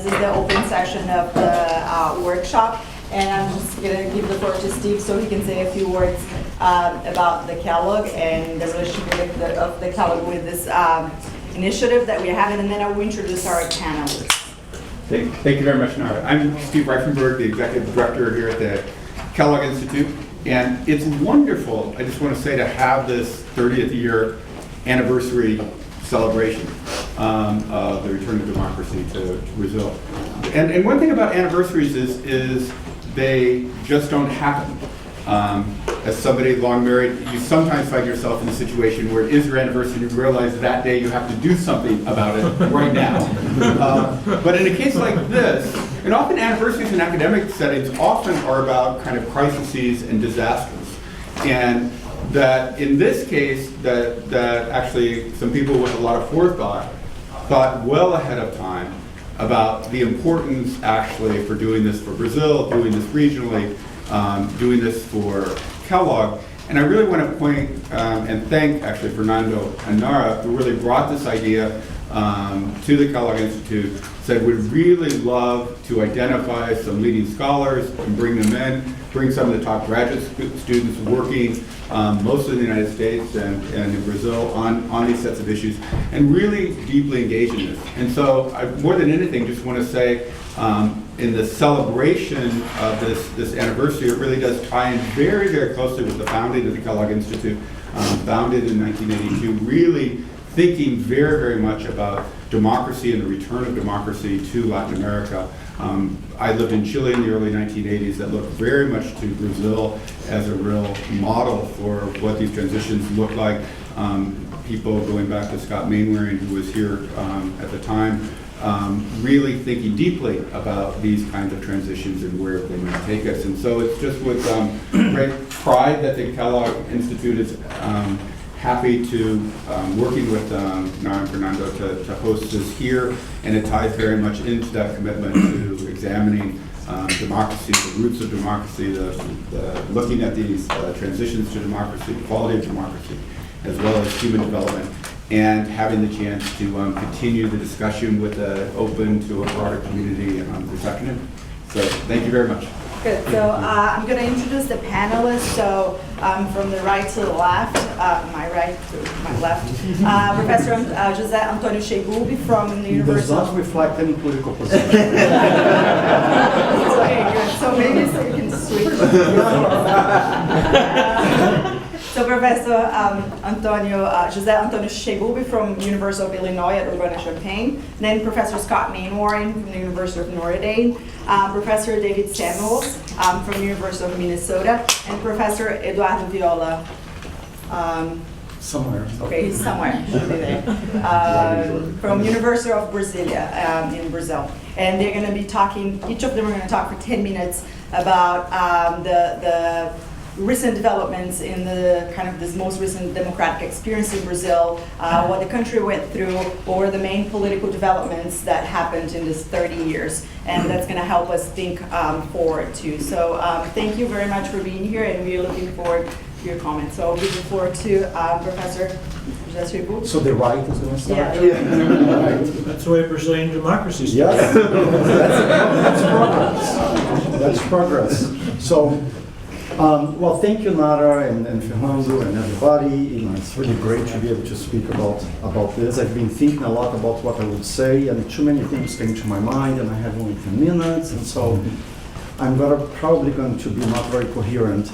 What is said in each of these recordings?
this is the open session of the workshop. And I'm just going to give the floor to Steve so he can say a few words about the Kellogg and the relationship of the Kellogg with this initiative that we're having, and then I will introduce our panelists. Thank you very much, Nara. I'm Steve Reifenberg, the Executive Director here at the Kellogg Institute, and it's wonderful, I just want to say, to have this 30th year anniversary celebration of the return of democracy to Brazil. And one thing about anniversaries is they just don't happen. As somebody long married, you sometimes find yourself in a situation where it is your anniversary and you realize that day you have to do something about it right now. But in a case like this, and often anniversaries in academic settings often are about kind of crises and disasters. And that in this case, that actually some people with a lot of forethought thought well ahead of time about the importance actually for doing this for Brazil, doing this regionally, doing this for Kellogg. And I really want to point and thank actually Fernando and Nara, who really brought this idea to the Kellogg Institute, said we'd really love to identify some leading scholars and bring them in, bring some of the top graduate students working mostly in the United States and in Brazil on these sets of issues, and really deeply engage in this. And so I, more than anything, just want to say in the celebration of this anniversary, it really does tie in very, very closely with the founding of the Kellogg Institute, founded in 1982, really thinking very, very much about democracy and the return of democracy to Latin America. I lived in Chile in the early 1980s that looked very much to Brazil as a real model for what these transitions look like. People going back to Scott Mainwaring, who was here at the time, really thinking deeply about these kinds of transitions and where they might take us. And so it's just with great pride that the Kellogg Institute is happy to working with Nara and Fernando to host this here, and it ties very much into that commitment to examining democracy, the roots of democracy, the looking at these transitions to democracy, the quality of democracy, as well as human development, and having the chance to continue the discussion with open to a broader community this afternoon. So thank you very much. Good. So I'm going to introduce the panelists. So from the right to the left, my right to my left, Professor José Antônio Cheigubi from the University. Does not reflect any political position. Okay, good. So maybe you can switch. So Professor José Antônio Cheigubi from University of Illinois at Urbana-Champaign, then Professor Scott Mainwaring from the University of Notre Dame, Professor David Samuels from the University of Minnesota, and Professor Eduardo Viola. Somewhere. Okay, he's somewhere. Should be there. From University of Brasilia in Brazil. And they're going to be talking, each of them are going to talk for 10 minutes about the recent developments in the kind of this most recent democratic experience in Brazil, what the country went through, what were the main political developments that happened in this 30 years. And that's going to help us think forward too. So thank you very much for being here, and we're looking forward to your comments. So I'll give the floor to Professor José. So the right is going to start? Yeah. Right. That's the way Brazilian democracy is. Yes, that's progress. So, well, thank you, Nara and Fernando and everybody. You know, it's really great to be able to speak about this. I've been thinking a lot about what I would say, and too many things came to my mind, and I have only 10 minutes, and so I'm probably going to be not very coherent.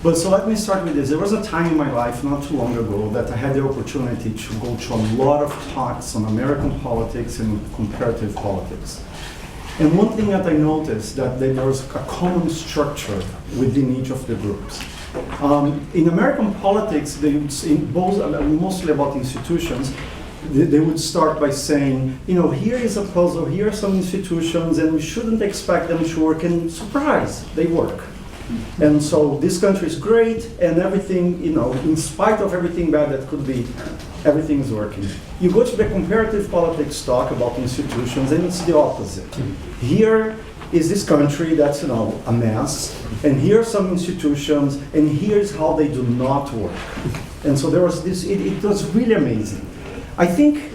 But so let me start with this. There was a time in my life not too long ago that I had the opportunity to go to a lot of talks on American politics and comparative politics. And one thing that I noticed that there was a common structure within each of the groups. In American politics, they would say, mostly about institutions, they would start by saying, you know, here is a puzzle, here are some institutions, and we shouldn't expect them to work, and surprise, they work. And so this country is great, and everything, you know, in spite of everything bad that could be, everything is working. You go to the comparative politics talk about institutions, and it's the opposite. Here is this country that's, you know, a mess, and here are some institutions, and here's how they do not work. And so there was this, it was really amazing. I think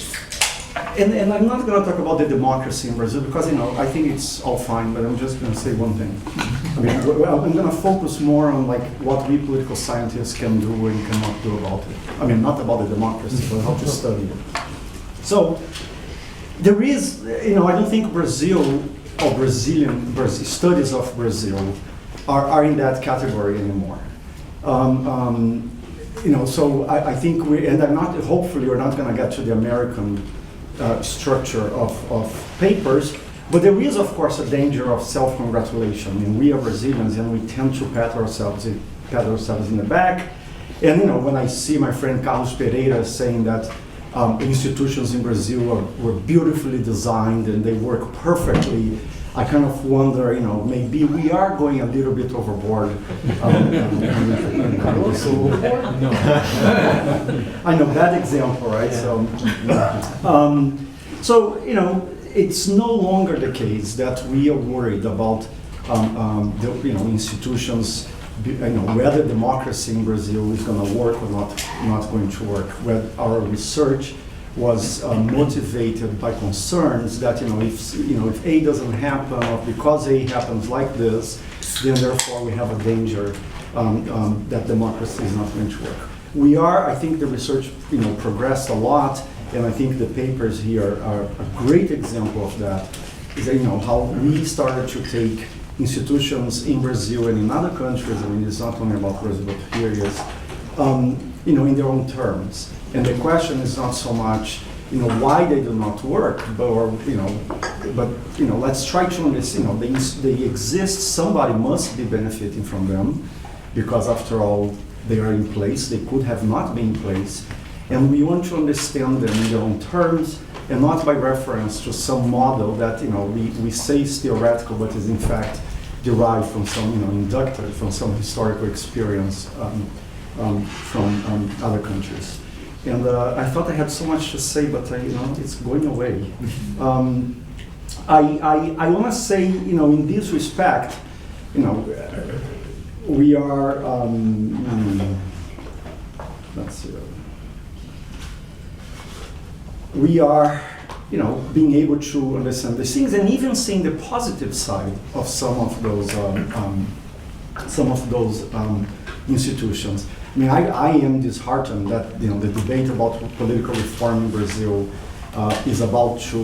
and I'm not going to talk about the democracy in Brazil because, I think it's all fine, but I'm just going to say one thing. I mean, I'm going to focus more on like what we political scientists can do and cannot do about it. I mean, not about the democracy, but how to study it. So there is, I don't think Brazil or studies of Brazil are in that category anymore. So I think hopefully we're not going to get to the American structure of papers, but there is, of course, a danger of self-congratulation. I mean, we are Brazilians, and we tend to pat ourselves in the back. And when I see my friend Carlos Pereira saying that institutions in Brazil were beautifully designed and they work perfectly, I kind of wonder, maybe we are going a little bit overboard. No. I know, bad example, right? So, it's no longer the case that we are worried about the institutions, whether democracy in Brazil is going to work or not going to work. Where our research was motivated by concerns that if A doesn't happen, or because A happens like this, then therefore we have a danger that democracy is not going to work. I think the research progressed a lot, and I think the papers here are a great example of that. Is that, how we started to take institutions in Brazil and in other countries. I mean, it's not only about Brazil, but here it is. In their own terms. And the question is not so much, why they do not work, but let's try to understand, they exist, somebody must be benefiting from them, because after all, they are in place, they could have not been in place, and we want to understand them in their own terms, and not by reference to some model that, we say is theoretical, but is in fact derived from some, inducted from some historical experience from other countries. And I thought I had so much to say, but it's going away. I want to say, in this respect, we are. Let's see. We are, being able to understand these things, and even seeing the positive side of some of those institutions. I mean, I am disheartened that the debate about political reform in Brazil is about to,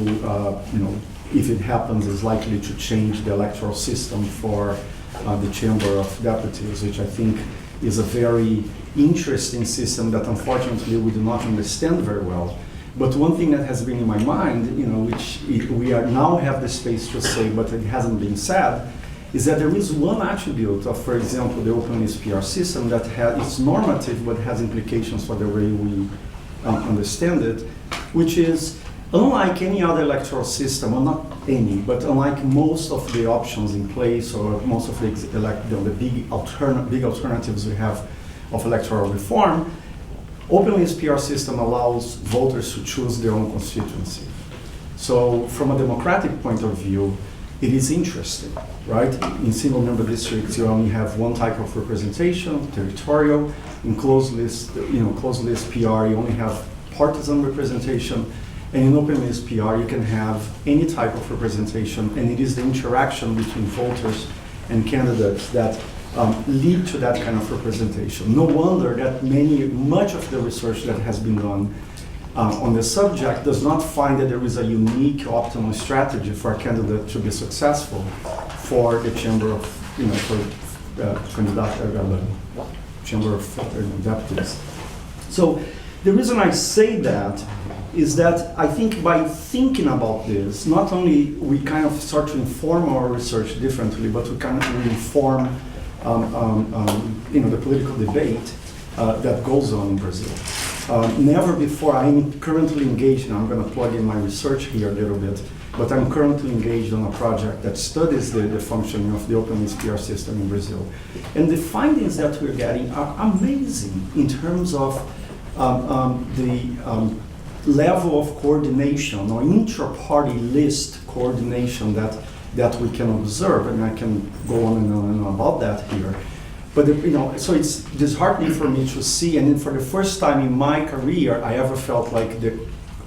if it happens, is likely to change the electoral system for the Chamber of Deputies, which I think is a very interesting system that unfortunately we do not understand very well. But one thing that has been in my mind, which we are now have the space to say, but it hasn't been said, is that there is one attribute of, for example, the open SPR system that it's normative but has implications for the way we understand it, which is unlike any other electoral system, well, not any, but unlike most of the options in place or most of the big alternatives we have of electoral reform, open SPR system allows voters to choose their own constituency. So from a democratic point of view, it is interesting, right? In single member districts, you only have one type of representation, territorial. In closed list PR, you only have partisan representation. And in open list PR, you can have any type of representation, and it is the interaction between voters and candidates that lead to that kind of representation. No wonder that much of the research that has been done on the subject does not find that there is a unique optimal strategy for a candidate to be successful for the Chamber of, Chamber of Deputies. So the reason I say that is that I think by thinking about this, not only we kind of start to inform our research differently, but we kind of inform the political debate that goes on in Brazil. Never before, I'm currently engaged, and I'm going to plug in my research here a little bit, but I'm currently engaged on a project that studies the functioning of the open SPR system in Brazil. And the findings that we're getting are amazing in terms of the level of coordination or intra-party list coordination that we can observe, and I can go on and on about that here. But so it's disheartening for me to see, and then for the first time in my career, I ever felt like the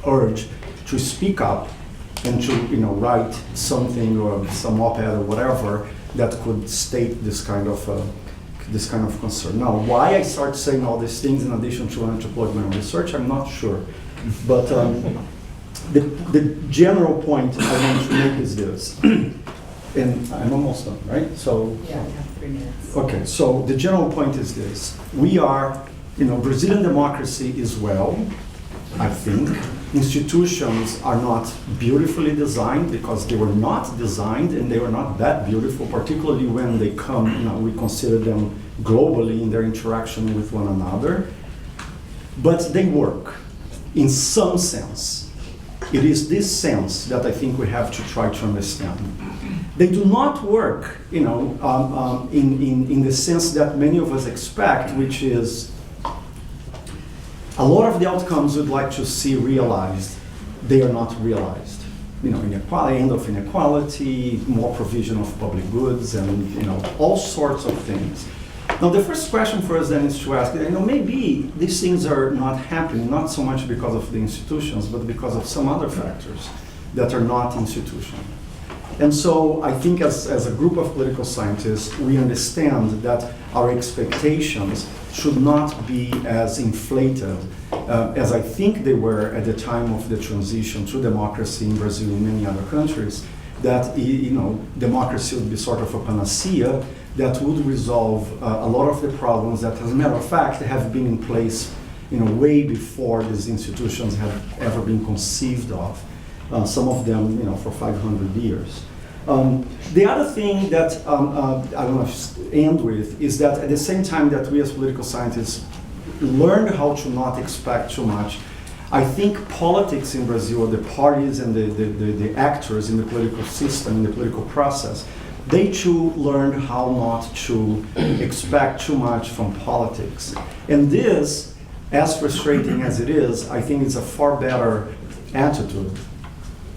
urge to speak up and to write something or some op-ed or whatever that could state this kind of concern. Now, why I start saying all these things in addition to wanting to plug my own research, I'm not sure. But the general point I want to make is this, and I'm almost done, right? So Yeah, we have 3 minutes. okay, so the general point is this. We are, Brazilian democracy is well, I think. Institutions are not beautifully designed because they were not designed and they were not that beautiful, particularly when they come, we consider them globally in their interaction with one another. But they work in some sense. It is this sense that I think we have to try to understand. They do not work, in the sense that many of us expect, which is a lot of the outcomes we'd like to see realized, they are not realized. Inequality, end of inequality, more provision of public goods, and all sorts of things. Now, the first question for us then is to ask, maybe these things are not happening, not so much because of the institutions, but because of some other factors that are not institutional. And so I think as a group of political scientists, we understand that our expectations should not be as inflated as I think they were at the time of the transition to democracy in Brazil and many other countries, that democracy would be sort of a panacea that would resolve a lot of the problems that, as a matter of fact, have been in place way before these institutions have ever been conceived of. Some of them, for 500 years. The other thing that I want to end with is that at the same time that we as political scientists learned how to not expect too much, I think politics in Brazil, the parties and the actors in the political system, in the political process, they too learned how not to expect too much from politics. And this, as frustrating as it is, I think is a far better attitude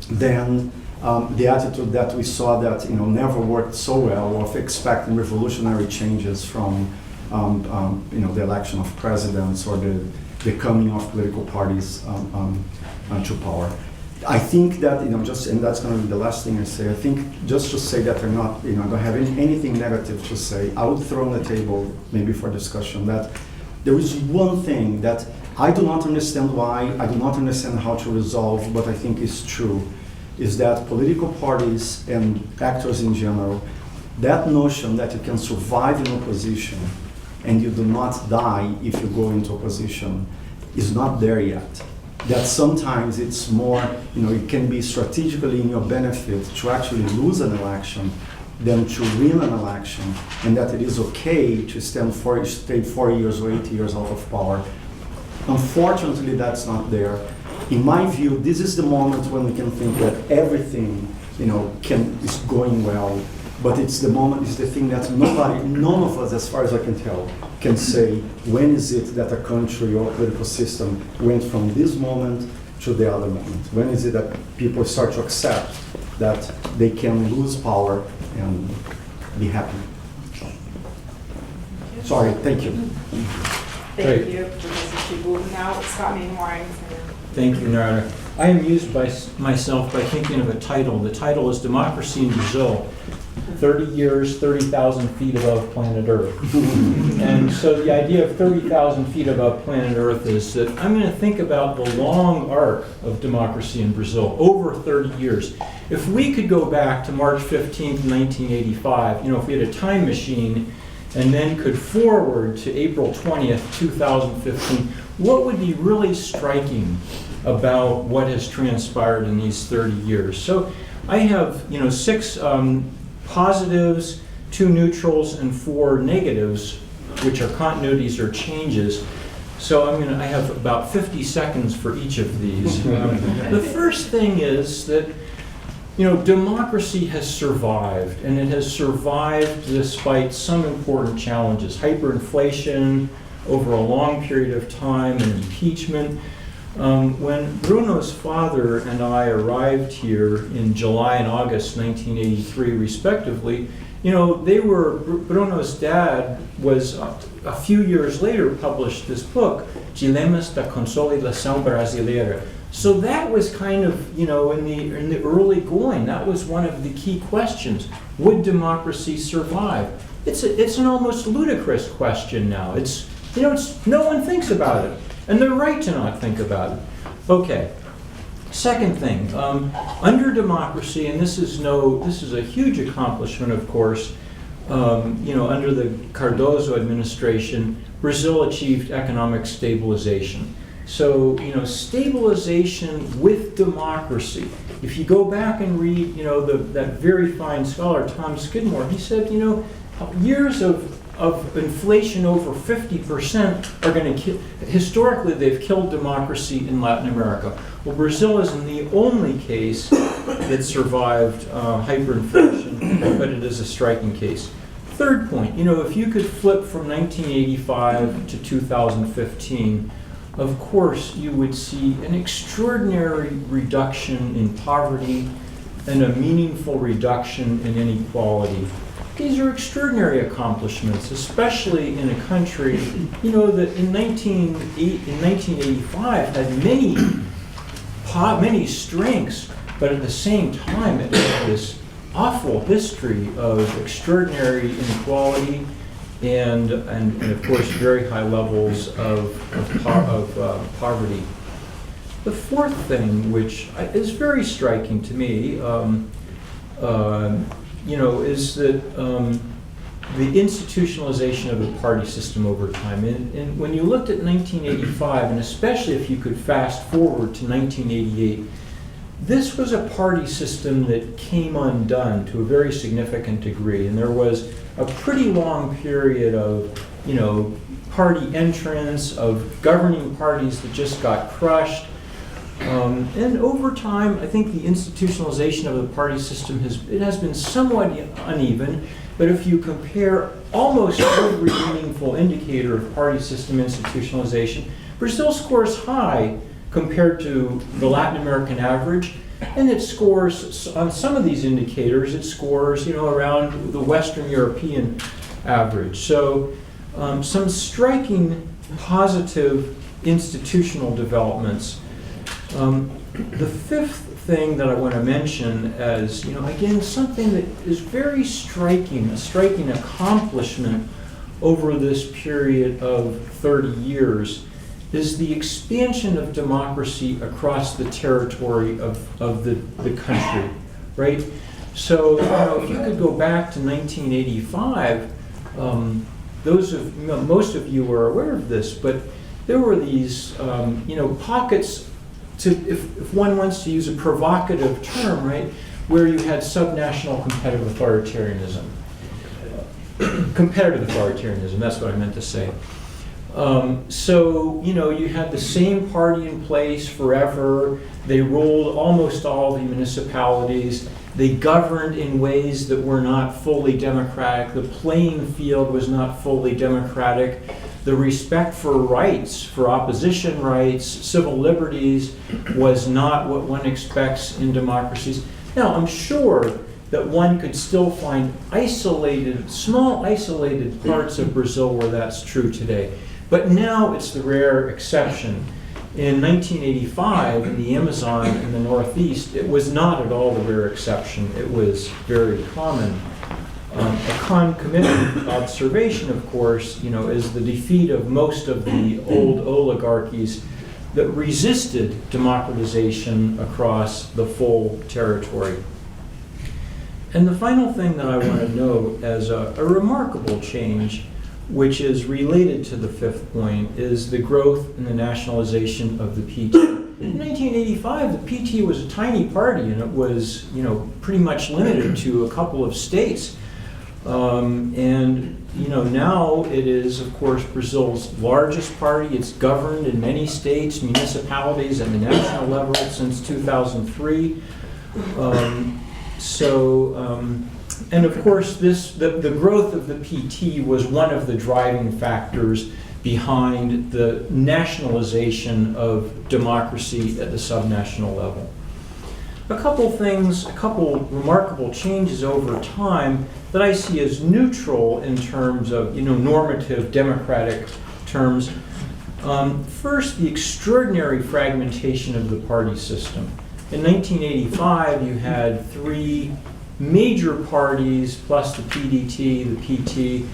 than the attitude that we saw that never worked so well of expecting revolutionary changes from the election of presidents or the coming of political parties to power. I think that and that's going to be the last thing I say. I think just to say that I don't have anything negative to say. I would throw on the table, maybe for discussion, that there is one thing that I do not understand why, I do not understand how to resolve, but I think is true, is that political parties and actors in general, that notion that you can survive in opposition and you do not die if you go into opposition is not there yet. That sometimes it's more, it can be strategically in your benefit to actually lose an election than to win an election, and that it is okay to stay 4 years or 8 years out of power. Unfortunately, that's not there. In my view, this is the moment when we can think that everything, is going well, but it's the moment, it's the thing that none of us, as far as I can tell, can say when is it that a country or a political system went from this moment to the other moment. When is it that people start to accept that they can lose power and be happy? Sorry, thank you. Thank you, Professor Shibu. Now, Scott Mainwaring. Thank you, Narada. I am amused by myself by thinking of a title. The title is Democracy in Brazil, 30 years, 30,000 feet above planet Earth. And so the idea of 30,000 feet above planet Earth is that I'm going to think about the long arc of democracy in Brazil, over 30 years. If we could go back to March 15th, 1985, if we had a time machine and then could forward to April 20th, 2015, what would be really striking about what has transpired in these 30 years? So I have, 6 positives, 2 neutrals, and 4 negatives, which are continuities or changes. So I have about 50 seconds for each of these. The first thing is that democracy has survived, and it has survived despite some important challenges: hyperinflation over a long period of time, and impeachment. When Bruno's father and I arrived here in July and August 1983, respectively, Bruno's dad was, a few years later, published this book, Dilemas da Consolidação Brasileira, So that was kind of, in the early going, that was one of the key questions. Would democracy survive? It's an almost ludicrous question now. No one thinks about it, and they're right to not think about it. Okay. Second thing, under democracy, and this is a huge accomplishment, of course. Under the Cardoso administration, Brazil achieved economic stabilization. So, stabilization with democracy. If you go back and read, that very fine scholar, Tom Skidmore, he said, years of inflation over 50% are going to kill, historically they've killed democracy in Latin America. Well, Brazil isn't the only case that survived hyperinflation, but it is a striking case. Third point, if you could flip from 1985 to 2015, of course you would see an extraordinary reduction in poverty and a meaningful reduction in inequality. These are extraordinary accomplishments, especially in a country, that in 1985 had many strengths, but at the same time it had this awful history of extraordinary inequality and of course very high levels of poverty. The fourth thing, which is very striking to me, is that the institutionalization of the party system over time. And when you looked at 1985, and especially if you could fast forward to 1988, this was a party system that came undone to a very significant degree. And there was a pretty long period of, party entrance, of governing parties that just got crushed. And over time, I think the institutionalization of the party system has been somewhat uneven, but if you compare almost every meaningful indicator of party system institutionalization, Brazil scores high compared to the Latin American average, and it scores, on some of these indicators, it scores, around the Western European average. So some striking positive institutional developments. The fifth thing that I want to mention as, again, something that is very striking, a striking accomplishment over this period of 30 years, is the expansion of democracy across the territory of the country, right? So, if you could go back to 1985, most of you are aware of this, but there were these, pockets, if one wants to use a provocative term, right, where you had subnational competitive authoritarianism. Competitive authoritarianism, that's what I meant to say. So, you had the same party in place forever. They ruled almost all the municipalities. They governed in ways that were not fully democratic. The playing field was not fully democratic. The respect for rights, for opposition rights, civil liberties, was not what one expects in democracies. Now, I'm sure that one could still find small isolated parts of Brazil where that's true today. But now it's the rare exception. In 1985, in the Amazon in the Northeast, it was not at all the rare exception. It was very common. A concomitant observation, of course, is the defeat of most of the old oligarchies that resisted democratization across the full territory. And the final thing that I want to note as a remarkable change, which is related to the fifth point, is the growth in the nationalization of the PT. In 1985, the PT was a tiny party, and it was, pretty much limited to a couple of states. Now it is, of course, Brazil's largest party. It's governed in many states, municipalities at the national level since 2003. And of course, the growth of the PT was one of the driving factors behind the nationalization of democracy at the subnational level. A couple remarkable changes over time that I see as neutral in terms of, normative democratic terms. First, the extraordinary fragmentation of the party system. In 1985, you had 3 major parties plus the PDT, the PT,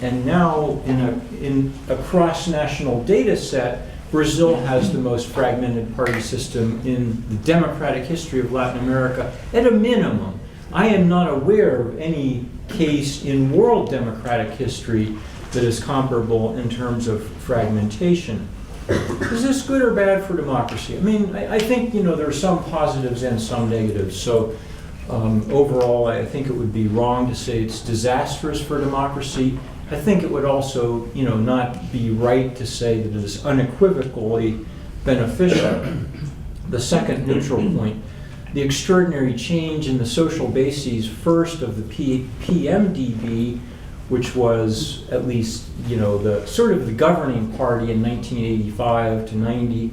and now in a cross-national data set, Brazil has the most fragmented party system in the democratic history of Latin America at a minimum. I am not aware of any case in world democratic history that is comparable in terms of fragmentation. Is this good or bad for democracy? I mean, I think, there are some positives and some negatives. So overall, I think it would be wrong to say it's disastrous for democracy. I think it would also, not be right to say that it is unequivocally beneficial. The second neutral point, the extraordinary change in the social bases, first of the PMDB, which was at least, the sort of the governing party in 1985 to 90,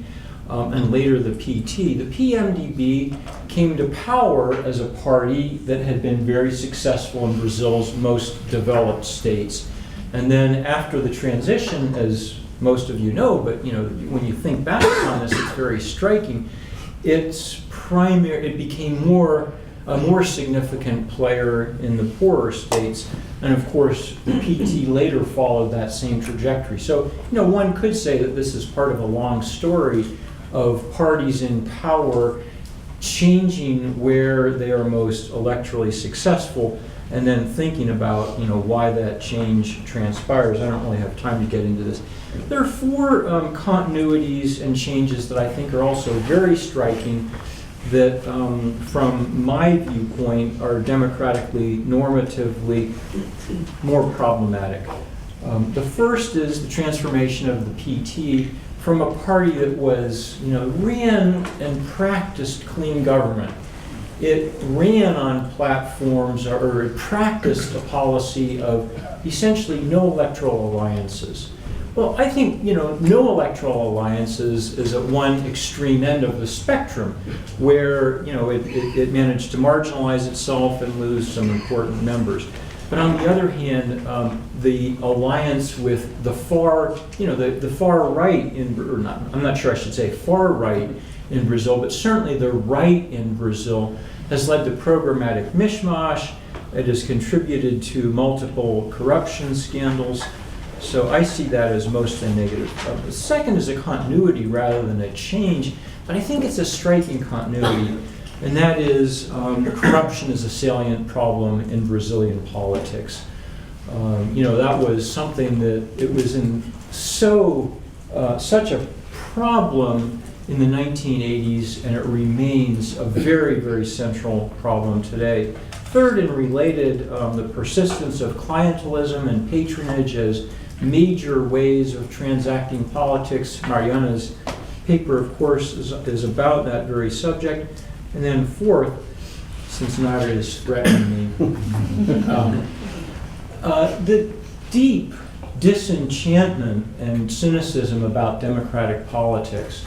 and later the PT. The PMDB came to power as a party that had been very successful in Brazil's most developed states. And then after the transition, as most of you know, but when you think back on this, it's very striking. It became a more significant player in the poorer states, and of course the PT later followed that same trajectory. So one could say that this is part of a long story of parties in power changing where they are most electorally successful, and then thinking about why that change transpires. I don't really have time to get into this. There are 4 continuities and changes that I think are also very striking that, from my viewpoint, are democratically, normatively more problematic. The first is the transformation of the PT from a party that was, ran and practiced clean government. It ran on platforms, or it practiced a policy of essentially no electoral alliances. Well, I think, no electoral alliances is at one extreme end of the spectrum where, it managed to marginalize itself and lose some important members. But on the other hand, the alliance with the far, the far right I'm not sure I should say far right in Brazil, but certainly the right in Brazil has led to programmatic mishmash. It has contributed to multiple corruption scandals. So I see that as mostly negative. The second is a continuity rather than a change, but I think it's a striking continuity, and that is corruption is a salient problem in Brazilian politics. That was something that it was in such a problem in the 1980s, and it remains a very, very central problem today. Third and related, the persistence of clientelism and patronage as major ways of transacting politics. Mariana's paper, of course, is about that very subject. And then fourth, since Naira is threatening me, the deep disenchantment and cynicism about democratic politics.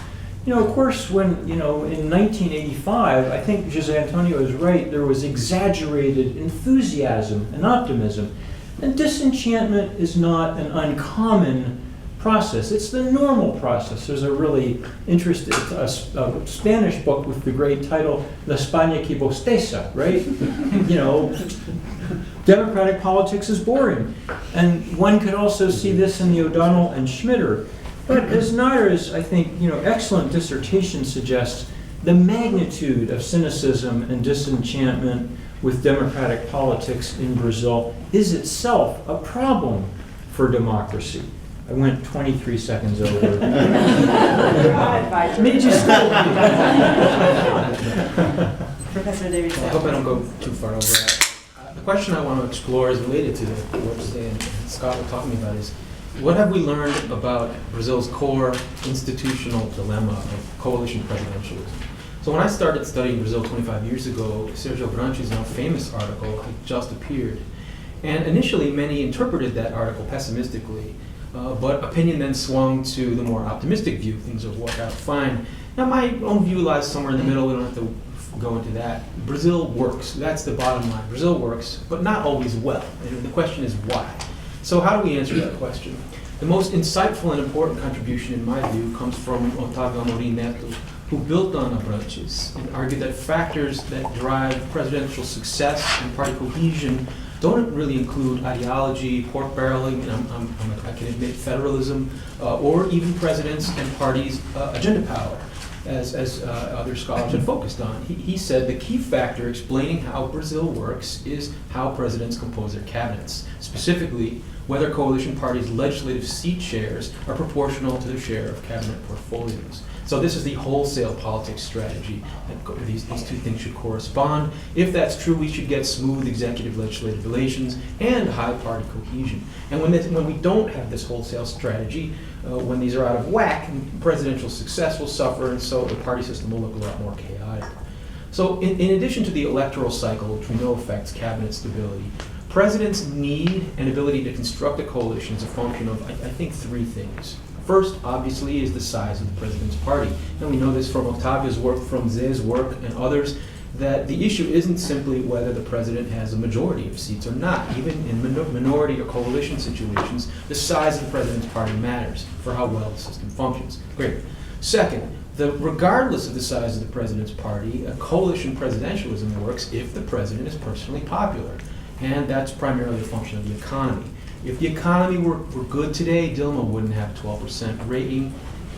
Of course, when, in 1985, I think José Antonio is right, there was exaggerated enthusiasm and optimism. And disenchantment is not an uncommon process. It's the normal process. There's a really interesting Spanish book with the great title, La España que bosteza, right? Democratic politics is boring. And one could also see this in the O'Donnell and Schmitter. But as Naira's, I think, excellent dissertation suggests, the magnitude of cynicism and disenchantment with democratic politics in Brazil is itself a problem for democracy. I went 23 seconds over. Made you still. Professor David. I hope I don't go too far over that. The question I want to explore is related to what Jose and Scott were talking about is, what have we learned about Brazil's core institutional dilemma of coalition presidentialism? So when I started studying Brazil 25 years ago, Sergio Branchi's now famous article had just appeared. And initially, many interpreted that article pessimistically, but opinion then swung to the more optimistic view. Things will work out fine. Now, my own view lies somewhere in the middle. We don't have to go into that. Brazil works. That's the bottom line. Brazil works, but not always well. And the question is why. So how do we answer that question? The most insightful and important contribution, in my view, comes from Otávio Amorim Neto, who built on Abrantes and argued that factors that drive presidential success and party cohesion don't really include ideology, pork barreling, and I can admit federalism, or even presidents and parties' agenda power, as other scholars have focused on. He said the key factor explaining how Brazil works is how presidents compose their cabinets, specifically whether coalition parties' legislative seat shares are proportional to their share of cabinet portfolios. So this is the wholesale politics strategy. And these two things should correspond. If that's true, we should get smooth executive-legislative relations and high party cohesion. And when we don't have this wholesale strategy, when these are out of whack, presidential success will suffer, and so the party system will look a lot more chaotic. So in addition to the electoral cycle, which we know affects cabinet stability, presidents need an ability to construct a coalition as a function of, I think, three things. First, obviously, is the size of the president's party. And we know this from Octavio's work, from Zé's work, and others, that the issue isn't simply whether the president has a majority of seats or not. Even in minority or coalition situations, the size of the president's party matters for how well the system functions. Great. Second, regardless of the size of the president's party, a coalition presidentialism works if the president is personally popular. And that's primarily a function of the economy. If the economy were good today, Dilma wouldn't have a 12% rating,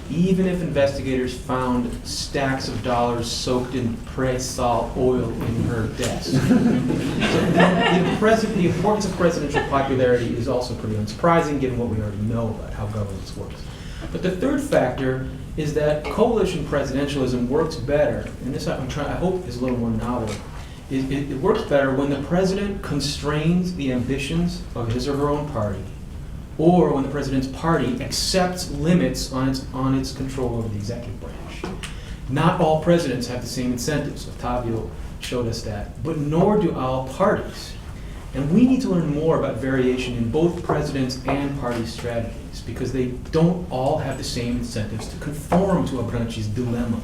even if investigators found stacks of dollars soaked in pre-salt oil in her desk. So the importance of presidential popularity is also pretty unsurprising, given what we already know about how governance works. But the third factor is that coalition presidentialism works better, and this I hope is a little more novel. It works better when the president constrains the ambitions of his or her own party, or when the president's party accepts limits on its control over the executive branch. Not all presidents have the same incentives. Otávio showed us that, but nor do all parties. And we need to learn more about variation in both presidents and party strategies, because they don't all have the same incentives to conform to Abrantes' dilemma.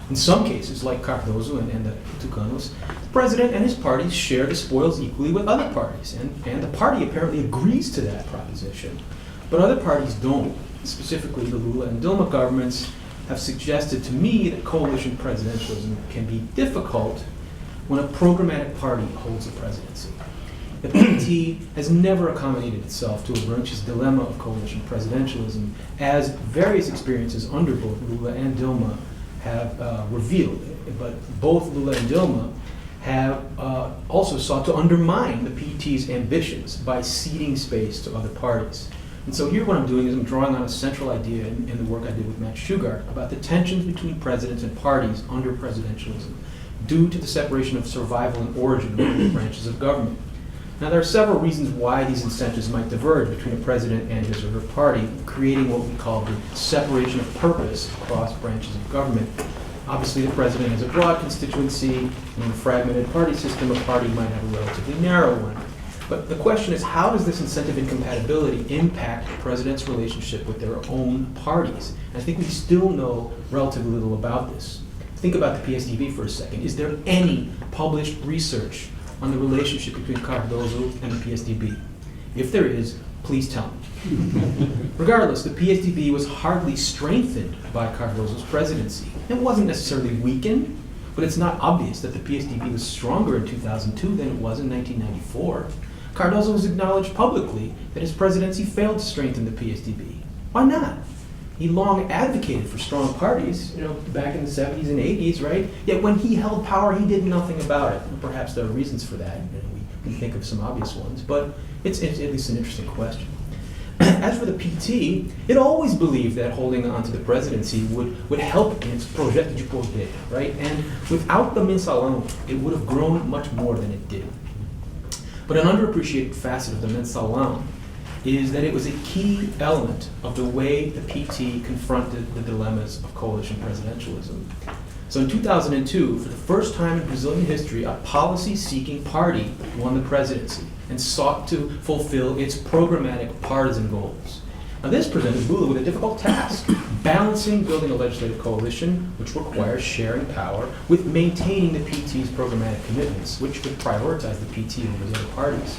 In some cases, like Cardoso and the Tucanos, the president and his party share the spoils equally with other parties, and the party apparently agrees to that proposition. But other parties don't. Specifically, the Lula and Dilma governments have suggested to me that coalition presidentialism can be difficult when a programmatic party holds the presidency. The PT has never accommodated itself to Abrantes' dilemma of coalition presidentialism, as various experiences under both Lula and Dilma have revealed. But both Lula and Dilma have also sought to undermine the PT's ambitions by ceding space to other parties. And so here what I'm doing is I'm drawing on a central idea in the work I did with Matt Shugart about the tensions between presidents and parties under presidentialism due to the separation of survival and origin of both branches of government. Now, there are several reasons why these incentives might diverge between a president and his or her party, creating what we call the separation of purpose across branches of government. Obviously, the president has a broad constituency, and in a fragmented party system, a party might have a relatively narrow one. But the question is, how does this incentive incompatibility impact the president's relationship with their own parties? And I think we still know relatively little about this. Think about the PSDB for a second. Is there any published research on the relationship between Cardoso and the PSDB? If there is, please tell me. Regardless, the PSDB was hardly strengthened by Cardoso's presidency. It wasn't necessarily weakened, but it's not obvious that the PSDB was stronger in 2002 than it was in 1994. Cardoso has acknowledged publicly that his presidency failed to strengthen the PSDB. Why not? He long advocated for strong parties, back in the 70s and 80s, right? Yet when he held power, he did nothing about it. And perhaps there are reasons for that. We can think of some obvious ones, but it's at least an interesting question. As for the PT, it always believed that holding on to the presidency would help in its projeto de poder, right? And without the mensalão, it would have grown much more than it did. But an underappreciated facet of the mensalão is that it was a key element of the way the PT confronted the dilemmas of coalition presidentialism. So in 2002, for the first time in Brazilian history, a policy-seeking party won the presidency and sought to fulfill its programmatic partisan goals. Now this presented Lula with a difficult task, balancing building a legislative coalition, which requires sharing power, with maintaining the PT's programmatic commitments, which would prioritize the PT over the other parties.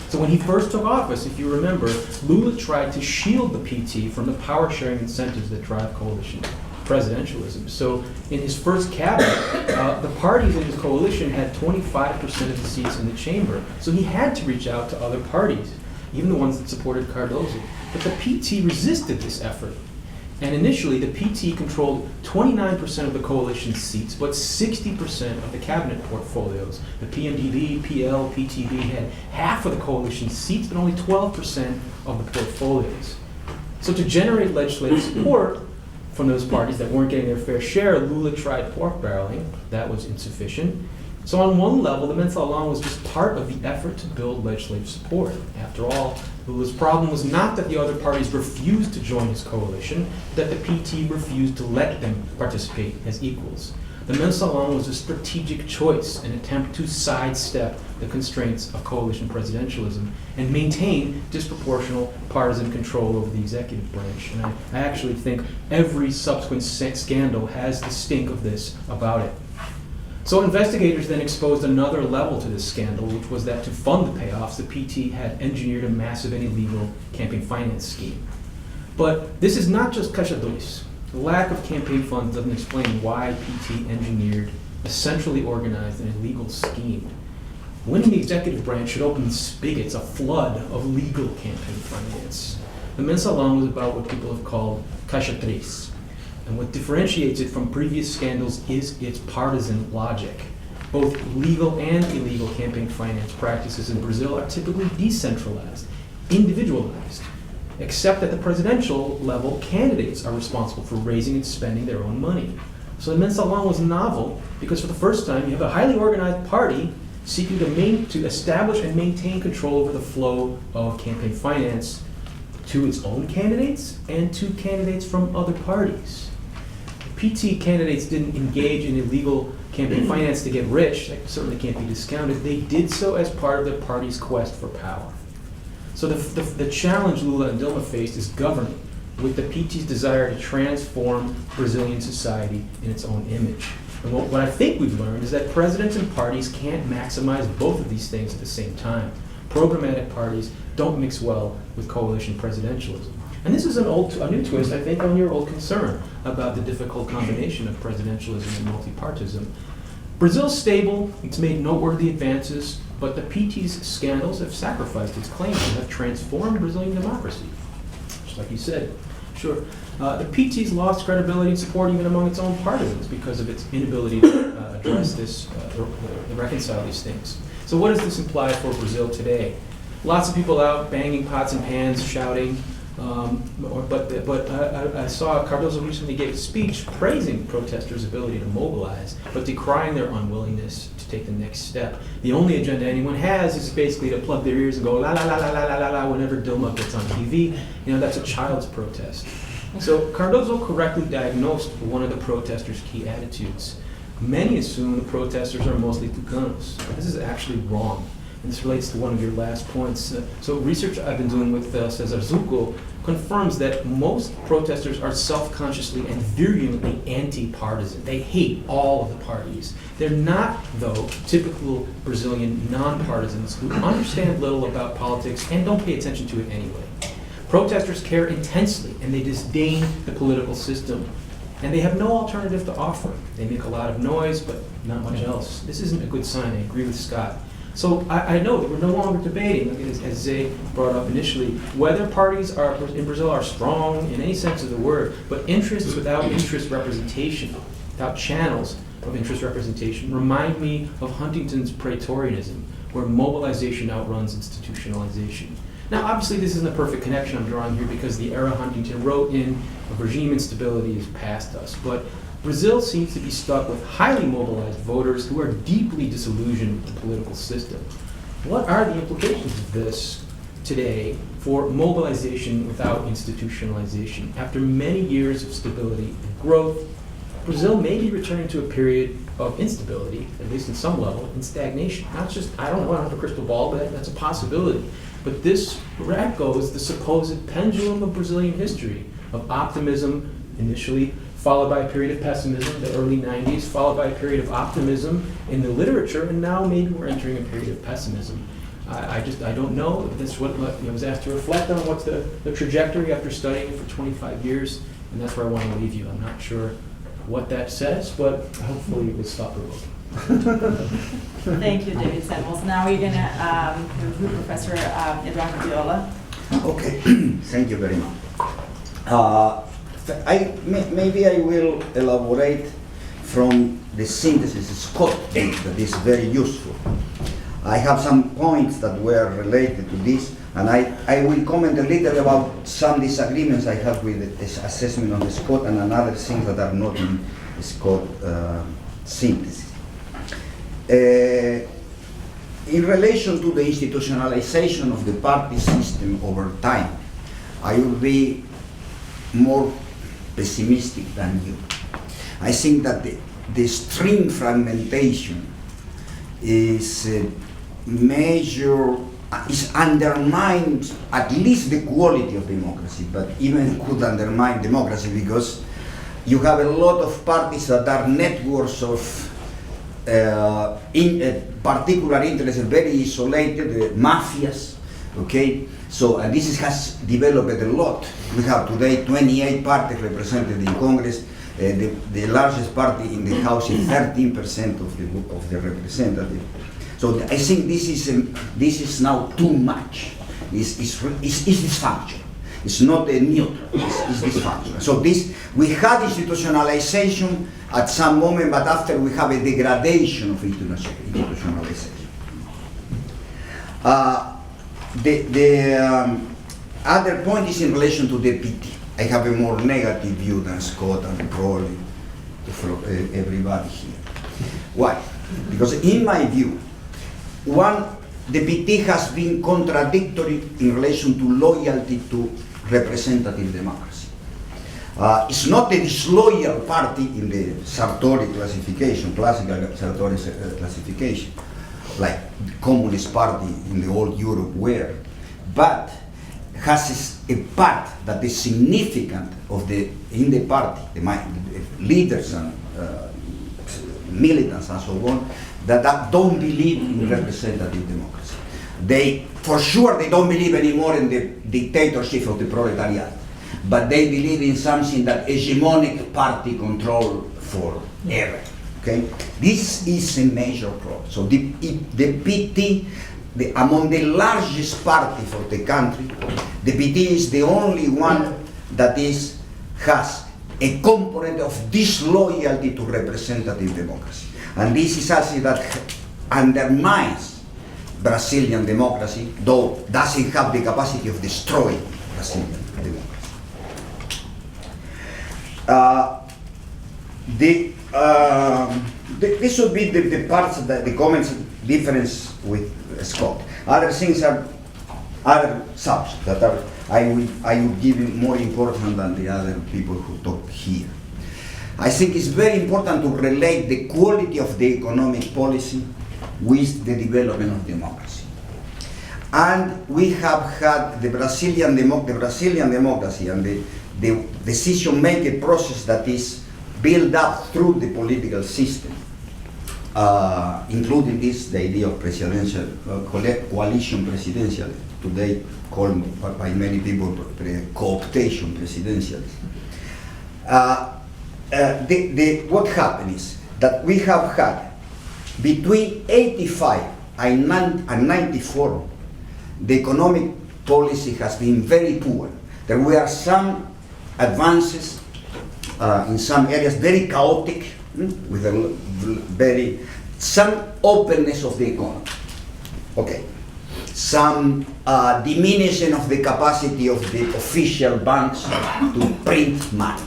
So So when he first took office, if you remember, Lula tried to shield the PT from the power-sharing incentives that drive coalition presidentialism. So in his first cabinet, the parties in his coalition had 25% of the seats in the chamber. So he had to reach out to other parties, even the ones that supported Cardozo. But the PT resisted this effort. And initially, the PT controlled 29% of the coalition's seats, but 60% of the cabinet portfolios. The PMDB, PL, PTB had half of the coalition's seats, but only 12% of the portfolios. So to generate legislative support from those parties that weren't getting their fair share, Lula tried pork barreling. That was insufficient. So on one level, the Mensalão was just part of the effort to build legislative support. After all, Lula's problem was not that the other parties refused to join his coalition, but that the PT refused to let them participate as equals. The Mensalão was a strategic choice, an attempt to sidestep the constraints of coalition presidentialism and maintain disproportional partisan control over the executive branch. And I actually think every subsequent scandal has the stink of this about it. So investigators then exposed another level to this scandal, which was that to fund the payoffs, the PT had engineered a massive and illegal campaign finance scheme. But this is not just caixa dois. The lack of campaign funds doesn't explain why PT engineered a centrally organized and illegal scheme. Winning the executive branch should open spigots, a flood of legal campaign finance. The Mensalão was about what people have called caixa três. And what differentiates it from previous scandals is its partisan logic. Both legal and illegal campaign finance practices in Brazil are typically decentralized, individualized, except at the presidential level, candidates are responsible for raising and spending their own money. So the Mensalão was novel because for the first time, you have a highly organized party seeking to establish and maintain control over the flow of campaign finance to its own candidates and to candidates from other parties. PT candidates didn't engage in illegal campaign finance to get rich. That certainly can't be discounted. They did so as part of their party's quest for power. So the challenge Lula and Dilma faced is governing with the PT's desire to transform Brazilian society in its own image. And what I think we've learned is that presidents and parties can't maximize both of these things at the same time. Programmatic parties don't mix well with coalition presidentialism. And this is a new twist, I think, on your old concern about the difficult combination of presidentialism and multipartism. Brazil's stable, it's made noteworthy advances, but the PT's scandals have sacrificed its claims and have transformed Brazilian democracy. Just like you said. Sure. The PT's lost credibility and support even among its own partisans because of its inability to address this, reconcile these things. So what does this imply for Brazil today? Lots of people out banging pots and pans, shouting. But I saw Cardozo recently gave a speech praising protesters' ability to mobilize, but decrying their unwillingness to take the next step. The only agenda anyone has is basically to plug their ears and go la la la la la la la la whenever Dilma gets on TV. You know, that's a child's protest. So Cardozo correctly diagnosed one of the protesters' key attitudes. Many assume the protesters are mostly Tucanos, but this is actually wrong. And this relates to one of your last points. So research I've been doing with Cesar Zucco confirms that most protesters are self-consciously and virulently anti-partisan. They hate all of the parties. They're not, though, typical Brazilian non-partisans who understand little about politics and don't pay attention to it anyway. Protesters care intensely and they disdain the political system. And they have no alternative to offer. They make a lot of noise, but not much else. This isn't a good sign. I agree with Scott. So I know that we're no longer debating, as Zay brought up initially, whether parties in Brazil are strong in any sense of the word, but interests without interest representation, without channels of interest representation, remind me of Huntington's Praetorianism, where mobilization outruns institutionalization. Now, obviously, this isn't a perfect connection I'm drawing here because the era Huntington wrote in, of regime instability is past us. But Brazil seems to be stuck with highly mobilized voters who are deeply disillusioned with the political system. What are the implications of this today for mobilization without institutionalization? After many years of stability and growth, Brazil may be returning to a period of instability, at least in some level, and stagnation. Not just, I don't know, I don't have a crystal ball, but that's a possibility. But this echoes the supposed pendulum of Brazilian history, of optimism initially, followed by a period of pessimism, the early 90s, followed by a period of optimism in the literature, and now maybe we're entering a period of pessimism. I don't know. That's what I was asked to reflect on. What's the trajectory after studying it for 25 years, and that's where I want to leave you. I'm not sure what that says, but hopefully it was thought-provoking. Thank you, David Samuels. Now we're gonna review Professor Eduardo Viola. Okay, thank you very much. Maybe I will elaborate from the synthesis Scott did that is very useful. I have some points that were related to this, and I will comment a little about some disagreements I have with this assessment of the Scott and another things that are not in Scott synthesis. In relation to the institutionalization of the party system over time, I will be more pessimistic than you. I think that the extreme fragmentation is undermines at least the quality of democracy, but even could undermine democracy because you have a lot of parties that are networks of particular interests, very isolated, mafias, okay? So, and this has developed a lot. We have today 28 parties represented in Congress. The largest party in the House is 13% of the representative. So I think this is now too much. It's dysfunctional. It's not a neutral. It's dysfunctional. So we had institutionalization at some moment, but after we have a degradation of institutionalization. The other point is in relation to the PT. I have a more negative view than Scott and probably everybody here. Why? Because in my view, the PT has been contradictory in relation to loyalty to representative democracy. It's not a disloyal party in the Sartori classification, classical Sartori classification, like the Communist Party in the old Europe were, but has a part that is significant in the party, the leaders and militants and so on, that don't believe in representative democracy. For sure, they don't believe anymore in the dictatorship of the proletariat, but they believe in something that hegemonic party control forever. Okay, this is a major problem. So the PT, among the largest party for the country, the PT is the only one that has a component of disloyalty to representative democracy. And this is something that undermines Brazilian democracy, though doesn't have the capacity of destroying Brazilian democracy. This would be the parts that the comments difference with Scott. Other things are other subjects that I would give you more important than the other people who talk here. I think it's very important to relate the quality of the economic policy with the development of democracy. And we have had the Brazilian democracy and the decision-making process that is built up through the political system, including the idea of presidential, coalition presidential, today called by many people cooptation presidentialism. What happened is that we have had between 85 and 94, the economic policy has been very poor. There were some advances in some areas, very chaotic, with some openness of the economy. Okay. Some diminishing of the capacity of the official banks to print money.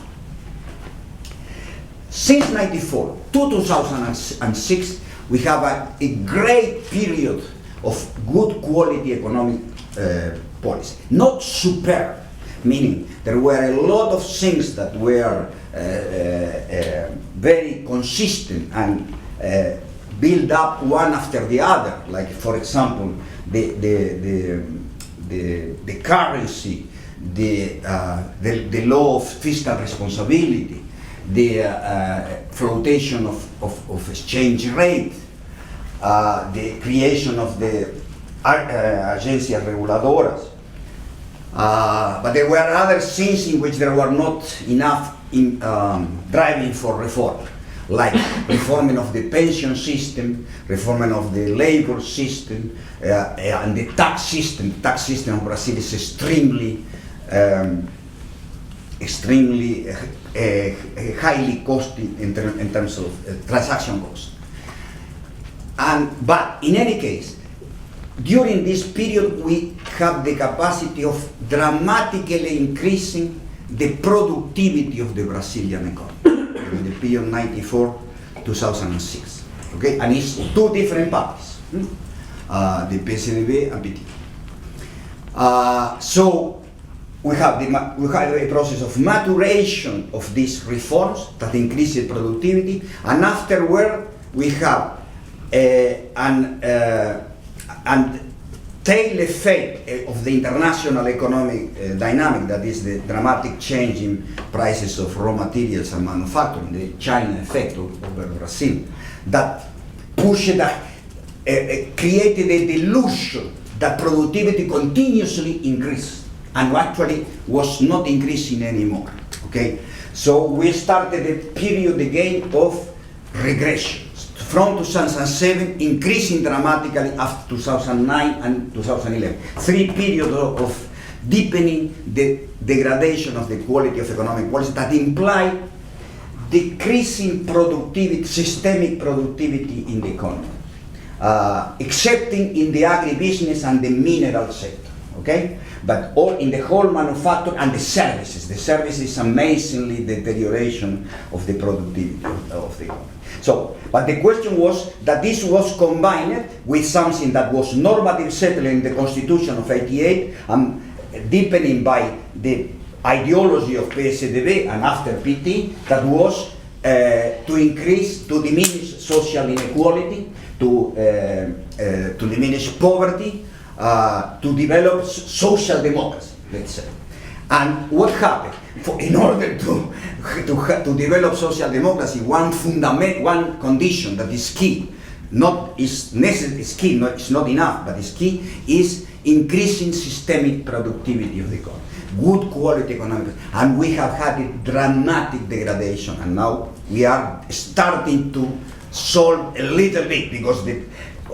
Since 94 to 2006, we have a great period of good quality economic policy. Not superb, meaning there were a lot of things that were very consistent and build up one after the other, like for example, the currency, the law of fiscal responsibility, the flotation of exchange rate, the creation of the agencias reguladoras. But there were other things in which there were not enough driving for reform, like reforming of the pension system, reforming of the labor system, and the tax system. The tax system of Brazil is extremely highly costly in terms of transaction cost. But in any case, during this period, we have the capacity of dramatically increasing the productivity of the Brazilian economy in the period 1994-2006. Okay, and it's two different parties, the PSDB and PT. So we have a process of maturation of these reforms that increases productivity, and afterward we have and tail effect of the international economic dynamic, that is the dramatic change in prices of raw materials and manufacturing, the China effect over Brazil, that pushed, created a delusion that productivity continuously increased and actually was not increasing anymore. Okay, so we started a period again of regression. From 2007, increasing dramatically after 2009 and 2011. 3 periods of deepening the degradation of the quality of economic policy that imply decreasing productivity, systemic productivity in the economy, excepting in the agribusiness and the mineral sector, okay? But all in the whole manufacture and the services amazingly deterioration of the productivity of the economy. So, but the question was that this was combined with something that was normative settled in the Constitution of '88 and deepening by the ideology of PSDB and after PT, that was to diminish social inequality, to diminish poverty, to develop social democracy, let's say. And what happened? In order to develop social democracy, one condition that is key, it's not enough, but is key, is increasing systemic productivity of the economy, good quality economic, and we have had a dramatic degradation, and now we are starting to solve a little bit, because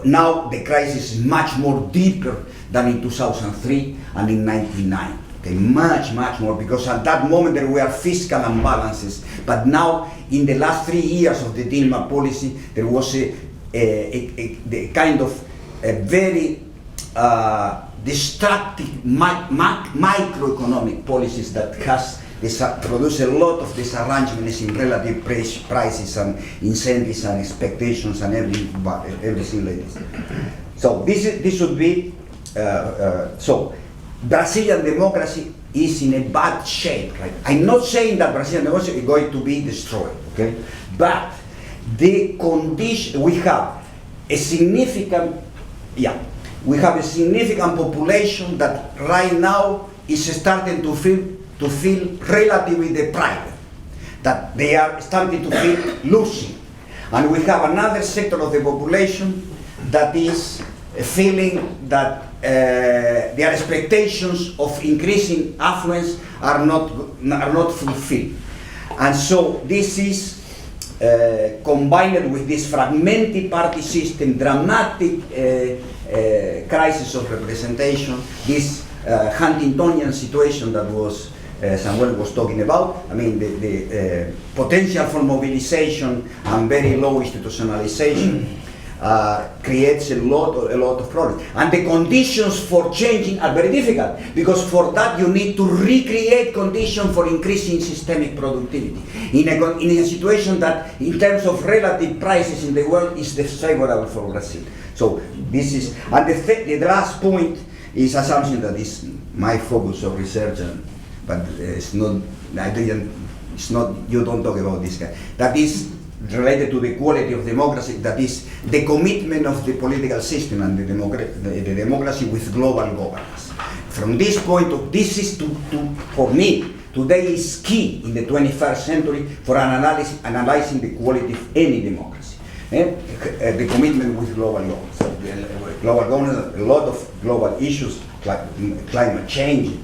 now the crisis is much more deeper than in 2003 and in 1999. Okay, much more, because at that moment there were fiscal imbalances, but now in the last 3 years of the Dilma policy, there was a kind of a very destructive microeconomic policies that has produced a lot of disarrangements in relative prices and incentives and expectations and everything like this. So this should be so. Brazilian democracy is in a bad shape, right? I'm not saying that Brazilian democracy is going to be destroyed, okay? But the condition, we have a significant population that right now is starting to feel relatively deprived, that they are starting to feel losing. And we have another sector of the population that is feeling that their expectations of increasing affluence are not fulfilled. And so this is combined with this fragmented party system, dramatic crisis of representation, this Huntingtonian situation that was Samuel was talking about. I mean, the potential for mobilization and very low institutionalization creates a lot of problems, and the conditions for changing are very difficult, because for that you need to recreate conditions for increasing systemic productivity in a situation that, in terms of relative prices in the world, is desfavorable for Brazil. So this is, and the last point is a something that is my focus of research, but it's not. It's not. You don't talk about this guy. That is related to the quality of democracy, that is the commitment of the political system and the democracy with global governance. From this point of, this is for me, today is key in the 21st century for analyzing the quality of any democracy. The commitment with global governance. global governance, a lot of global issues like climate change,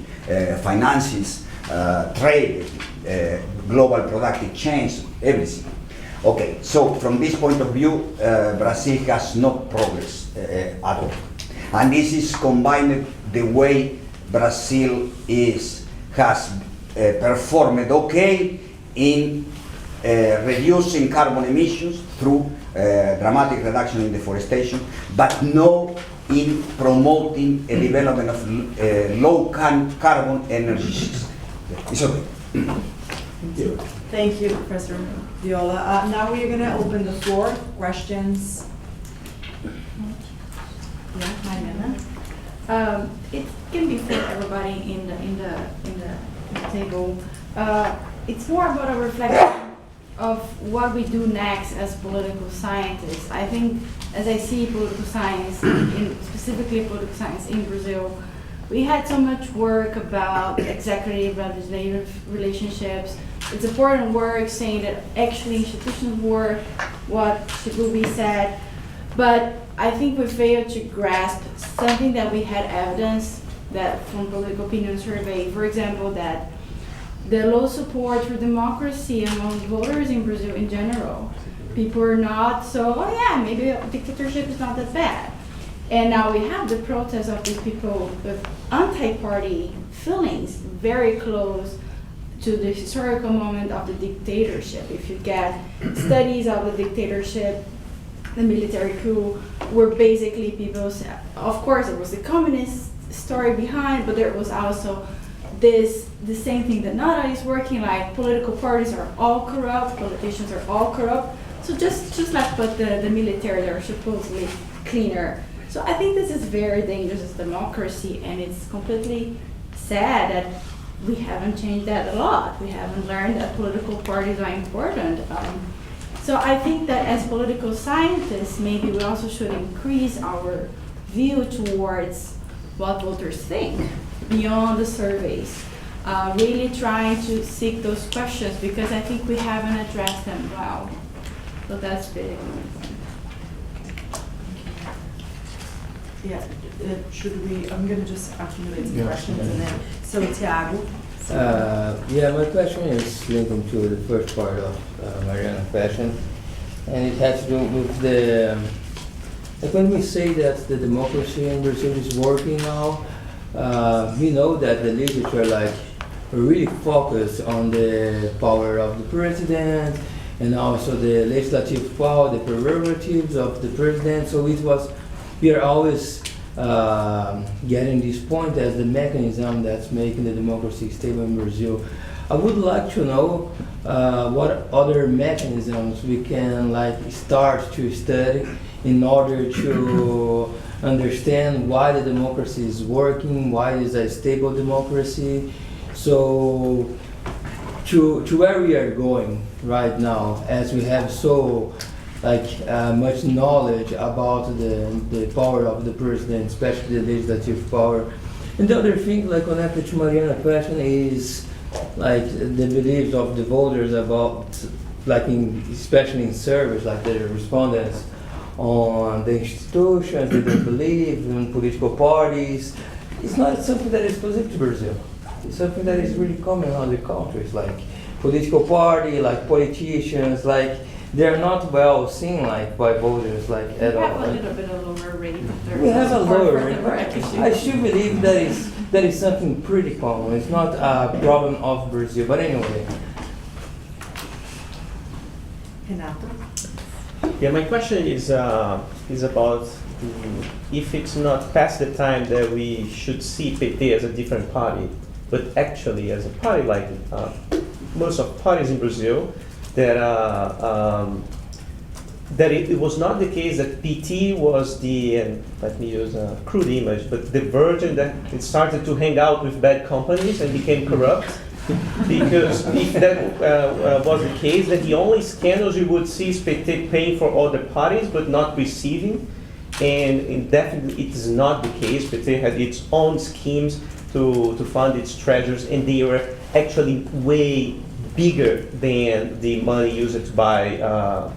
finances, trade, global productive change, everything. Okay, so from this point of view, Brazil has no progress at all. And this is combined the way Brazil has performed okay in reducing carbon emissions through dramatic reduction in deforestation, but no in promoting a development of low carbon energy system. It's okay. Thank you. Thank you, Professor Viola. Now we are going to open the floor. Questions? Yeah, hi, Nana. It can be for everybody in the table. It's more about a reflection of what we do next as political scientists. I think, as I see political science, specifically political science in Brazil, we had so much work about executive legislative relationships. It's important work saying that actually institutions work, what should be said, but I think we failed to grasp something that we had evidence that from political opinion survey, for example, that the low support for democracy among voters in Brazil in general. People are not so, oh yeah, maybe a dictatorship is not that bad. And now we have the protests of these people with anti-party feelings very close to the historical moment of the dictatorship. If you get studies of the dictatorship, the military coup, where basically people said, of course there was a communist story behind, but there was also the same thing that not is working, like political parties are all corrupt, politicians are all corrupt. So just like put the military, they're supposedly cleaner. So I think this is very dangerous as democracy, and it's completely sad that we haven't changed that a lot. We haven't learned that political parties are important. So I think that as political scientists, maybe we also should increase our view towards what voters think beyond the surveys. Really trying to seek those questions, because I think we haven't addressed them well. So that's very important. Yeah, should we, I'm going to just accumulate some questions and then, so Thiago. Yeah, my question is linked to the first part of Mariana's question, and it has to do with the, like when we say that the democracy in Brazil is working now, we know that the literature like really focused on the power of the president and also the legislative power, the prerogatives of the president. So it was, we are always getting this point as the mechanism that's making the democracy stable in Brazil. I would like to know what other mechanisms we can like start to study in order to understand why the democracy is working, why it is a stable democracy. So to where we are going right now, as we have so much knowledge about the power of the president, especially the legislative power. And the other thing, like connected to Mariana's question, is like the beliefs of the voters about, like especially in surveys, like the respondents on the institutions, they don't believe in political parties. It's not something that is specific to Brazil. It's something that is really common in other countries, like political party, like politicians, like they're not well seen like by voters like at all. We have a little bit of lower rate. We have a lower rate. I should believe that is something pretty common. It's not a problem of Brazil, but anyway. Renato. Yeah, my question is about if it's not past the time that we should see PT as a different party, but actually as a party like most of parties in Brazil, that it was not the case that PT was the, and let me use a crude image, but the version that it started to hang out with bad companies and became corrupt. Because if that was the case, then the only scandals you would see is PT paying for other parties but not receiving. And definitely it is not the case. PT had its own schemes to fund its treasures, and they were actually way bigger than the money used to buy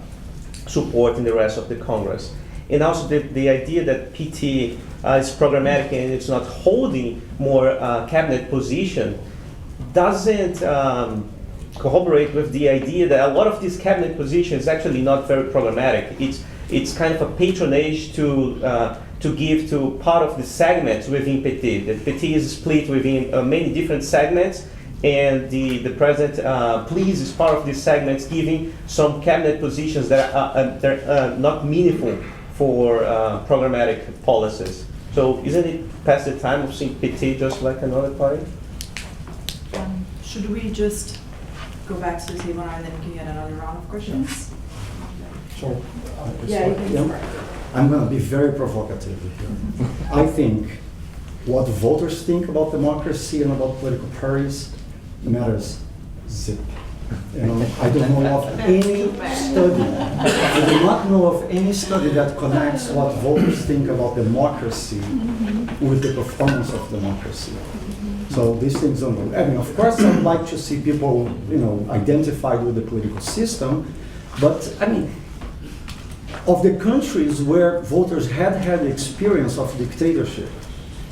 support in the rest of the Congress. and also the idea that PT is programmatic and it's not holding more cabinet position doesn't corroborate with the idea that a lot of these cabinet positions is actually not very programmatic. It's kind of a patronage to give to part of the segments within PT. The PT is split within many different segments, and the president pleases part of these segments, giving some cabinet positions that are not meaningful for programmatic policies. So isn't it past the time of seeing PT just like another party? Should we just go back to the table now and then we can get another round of questions? So, Yeah, you can start. I'm going to be very provocative here. I think what voters think about democracy and about political parties matters zip. You know, I don't know of any study. I do not know of any study that connects what voters think about democracy with the performance of democracy. So these things don't go. I mean, of course, I'd like to see people, you know, identified with the political system, but I mean, of the countries where voters had the experience of dictatorship,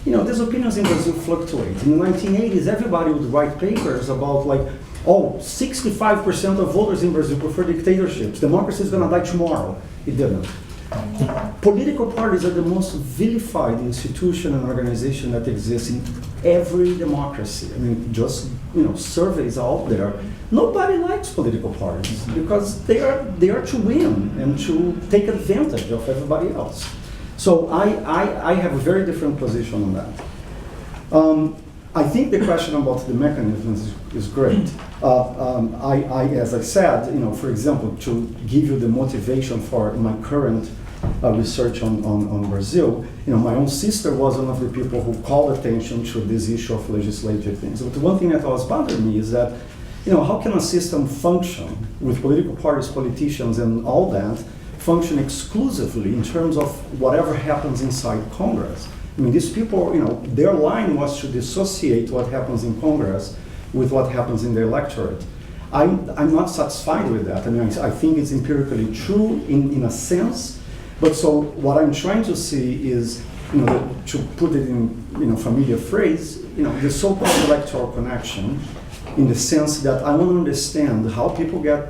you know, these opinions in Brazil fluctuate. In the 1980s, everybody would write papers about like, oh, 65% of voters in Brazil prefer dictatorships. Democracy is going to die tomorrow. It didn't. Political parties are the most vilified institution and organization that exists in every democracy. I mean, just, you know, surveys out there. Nobody likes political parties because they are to win and to take advantage of everybody else. So I have a very different position on that. I think the question about the mechanisms is great. As I said, you know, for example, to give you the motivation for my current research on Brazil, you know, my own sister was one of the people who called attention to this issue of legislative things. But the one thing that always bothered me is that, you know, how can a system function with political parties, politicians, and all that function exclusively in terms of whatever happens inside Congress? I mean, these people, you know, their line was to dissociate what happens in Congress with what happens in the electorate. I'm not satisfied with that. I mean, I think it's empirically true in a sense, but so what I'm trying to see is, you know, to put it in, you know, familiar phrase, you know, the so-called electoral connection, in the sense that I want to understand how people get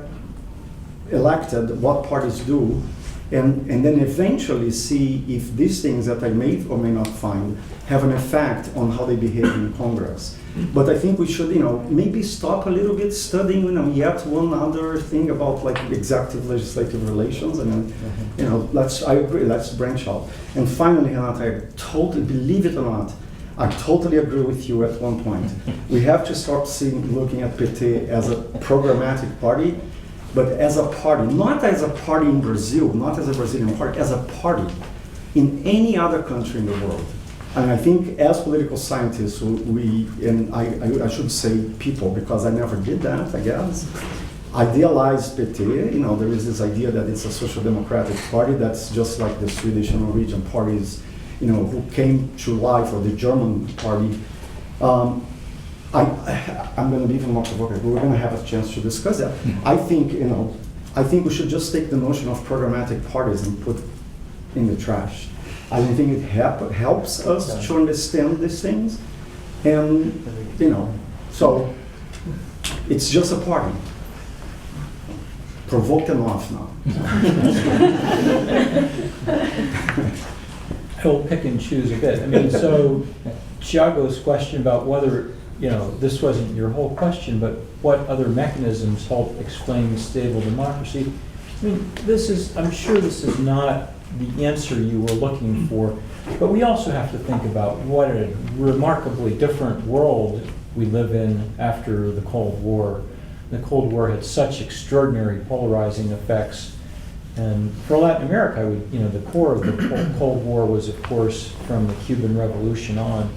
elected, what parties do, and then eventually see if these things that I may or may not find have an effect on how they behave in Congress. But I think we should, you know, maybe stop a little bit studying, you know, yet one other thing about like executive legislative relations, and then, you know, I agree, let's branch out. And finally, Renata, I totally, believe it or not, I totally agree with you at one point. We have to start looking at PT as a programmatic party, but as a party, not as a party in Brazil, not as a Brazilian party, as a party in any other country in the world. And I think as political scientists, and I should say people, because I never did that, I guess, idealize PT. You know, there is this idea that it's a social democratic party that's just like the Swedish and Norwegian parties, you know, who came to life, or the German party. I'm going to be even more provocative. We're going to have a chance to discuss that. I think, you know, I think we should just take the notion of programmatic parties and put in the trash. I don't think it helps us to understand these things, and you know, so it's just a party. Provoke them off now. I will pick and choose a bit. I mean, so Thiago's question about whether, you know, this wasn't your whole question, but what other mechanisms help explain stable democracy? I mean, this is, I'm sure this is not the answer you were looking for, but we also have to think about what a remarkably different world we live in after the Cold War. The Cold War had such extraordinary polarizing effects, and for Latin America, you know, the core of the Cold War was, of course, from the Cuban Revolution on.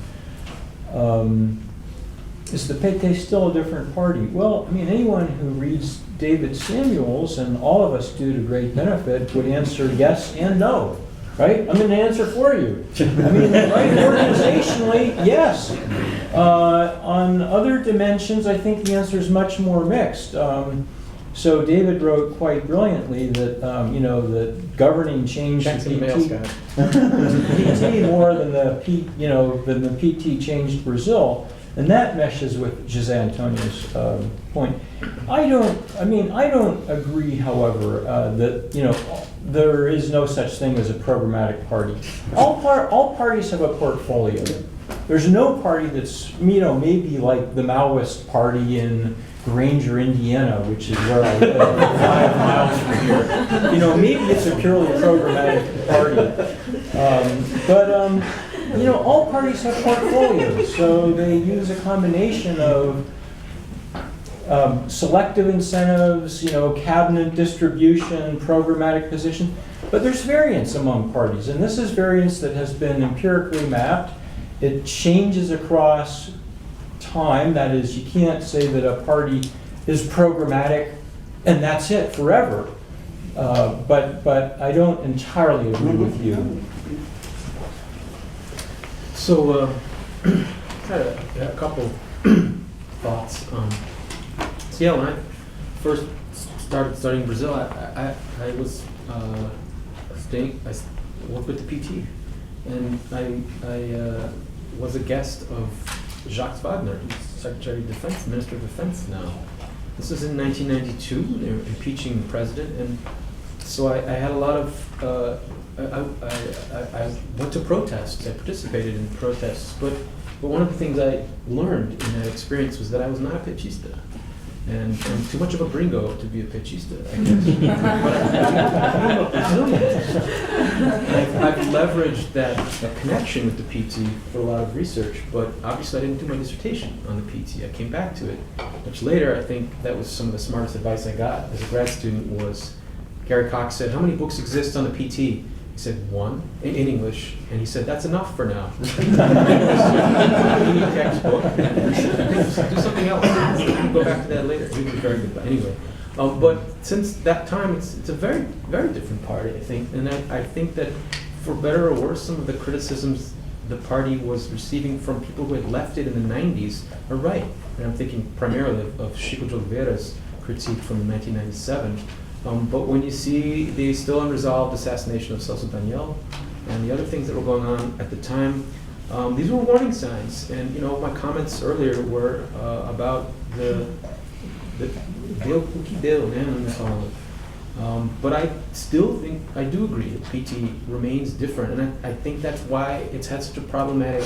Is the PT still a different party? Well, I mean, anyone who reads David Samuels, and all of us do to great benefit, would answer yes and no, right? I'm going to answer for you. I mean, right, organizationally, yes. On other dimensions, I think the answer is much more mixed. So David wrote quite brilliantly that, that governing changed Checks in the mail, PT, Scott. PT more than than the PT changed Brazil, and that meshes with José Antonio's point. I don't agree, however, that there is no such thing as a programmatic party. All parties have a portfolio. There's no party that's maybe like the Maoist party in Granger, Indiana, which is where I live, 5 miles from here. Maybe it's a purely programmatic party. But all parties have portfolios, so they use a combination of selective incentives, cabinet distribution, programmatic position. But there's variance among parties, and this is variance that has been empirically mapped. It changes across time. That is, you can't say that a party is programmatic and that's it forever. But I don't entirely agree with you. So, had a couple thoughts. So yeah, when I first started studying Brazil, I was I worked with the PT, and I was a guest of Jacques Wagner, who's Secretary of Defense, Minister of Defense now. This was in 1992. They were impeaching the president, and so I had a lot of. I went to protests. I participated in protests, but one of the things I learned in that experience was that I was not a petista, and I'm too much of a gringo to be a petista, I guess. But I'm a Brazilian. I've leveraged that connection with the PT for a lot of research, but obviously I didn't do my dissertation on the PT. I came back to it much later. I think that was some of the smartest advice I got as a grad student was Gary Cox said, "How many books exist on the PT?" He said, "1 in English," and he said, "That's enough for now." Any textbook. Do something else. We can go back to that later. It was very good. But anyway, but since that time, it's a very, very different party, I think. And I think that, for better or worse, some of the criticisms the party was receiving from people who had left it in the 90s are right. And I'm thinking primarily of Chico de Oliveira's critique from 1997. But when you see the still unresolved assassination of Celso Daniel and the other things that were going on at the time, these were warning signs. And my comments earlier were about the deu o que deu, but I still think, I do agree that PT remains different, and I think that's why it's had such a problematic.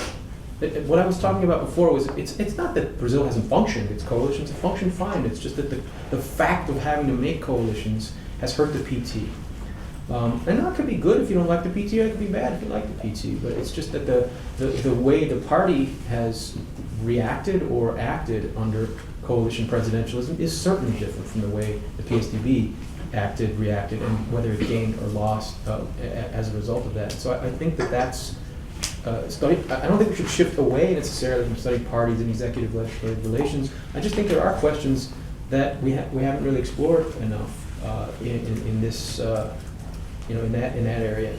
What I was talking about before was it's not that Brazil hasn't functioned, its coalitions have functioned fine, it's just that the fact of having to make coalitions has hurt the PT. And that could be good if you don't like the PT, or it could be bad if you like the PT, but it's just that the way the party has reacted or acted under coalition presidentialism is certainly different from the way the PSDB acted, reacted, and whether it gained or lost as a result of that. So I think that's I don't think we should shift away necessarily from studying parties and executive legislative relations. I just think there are questions that we haven't really explored enough in this in that area.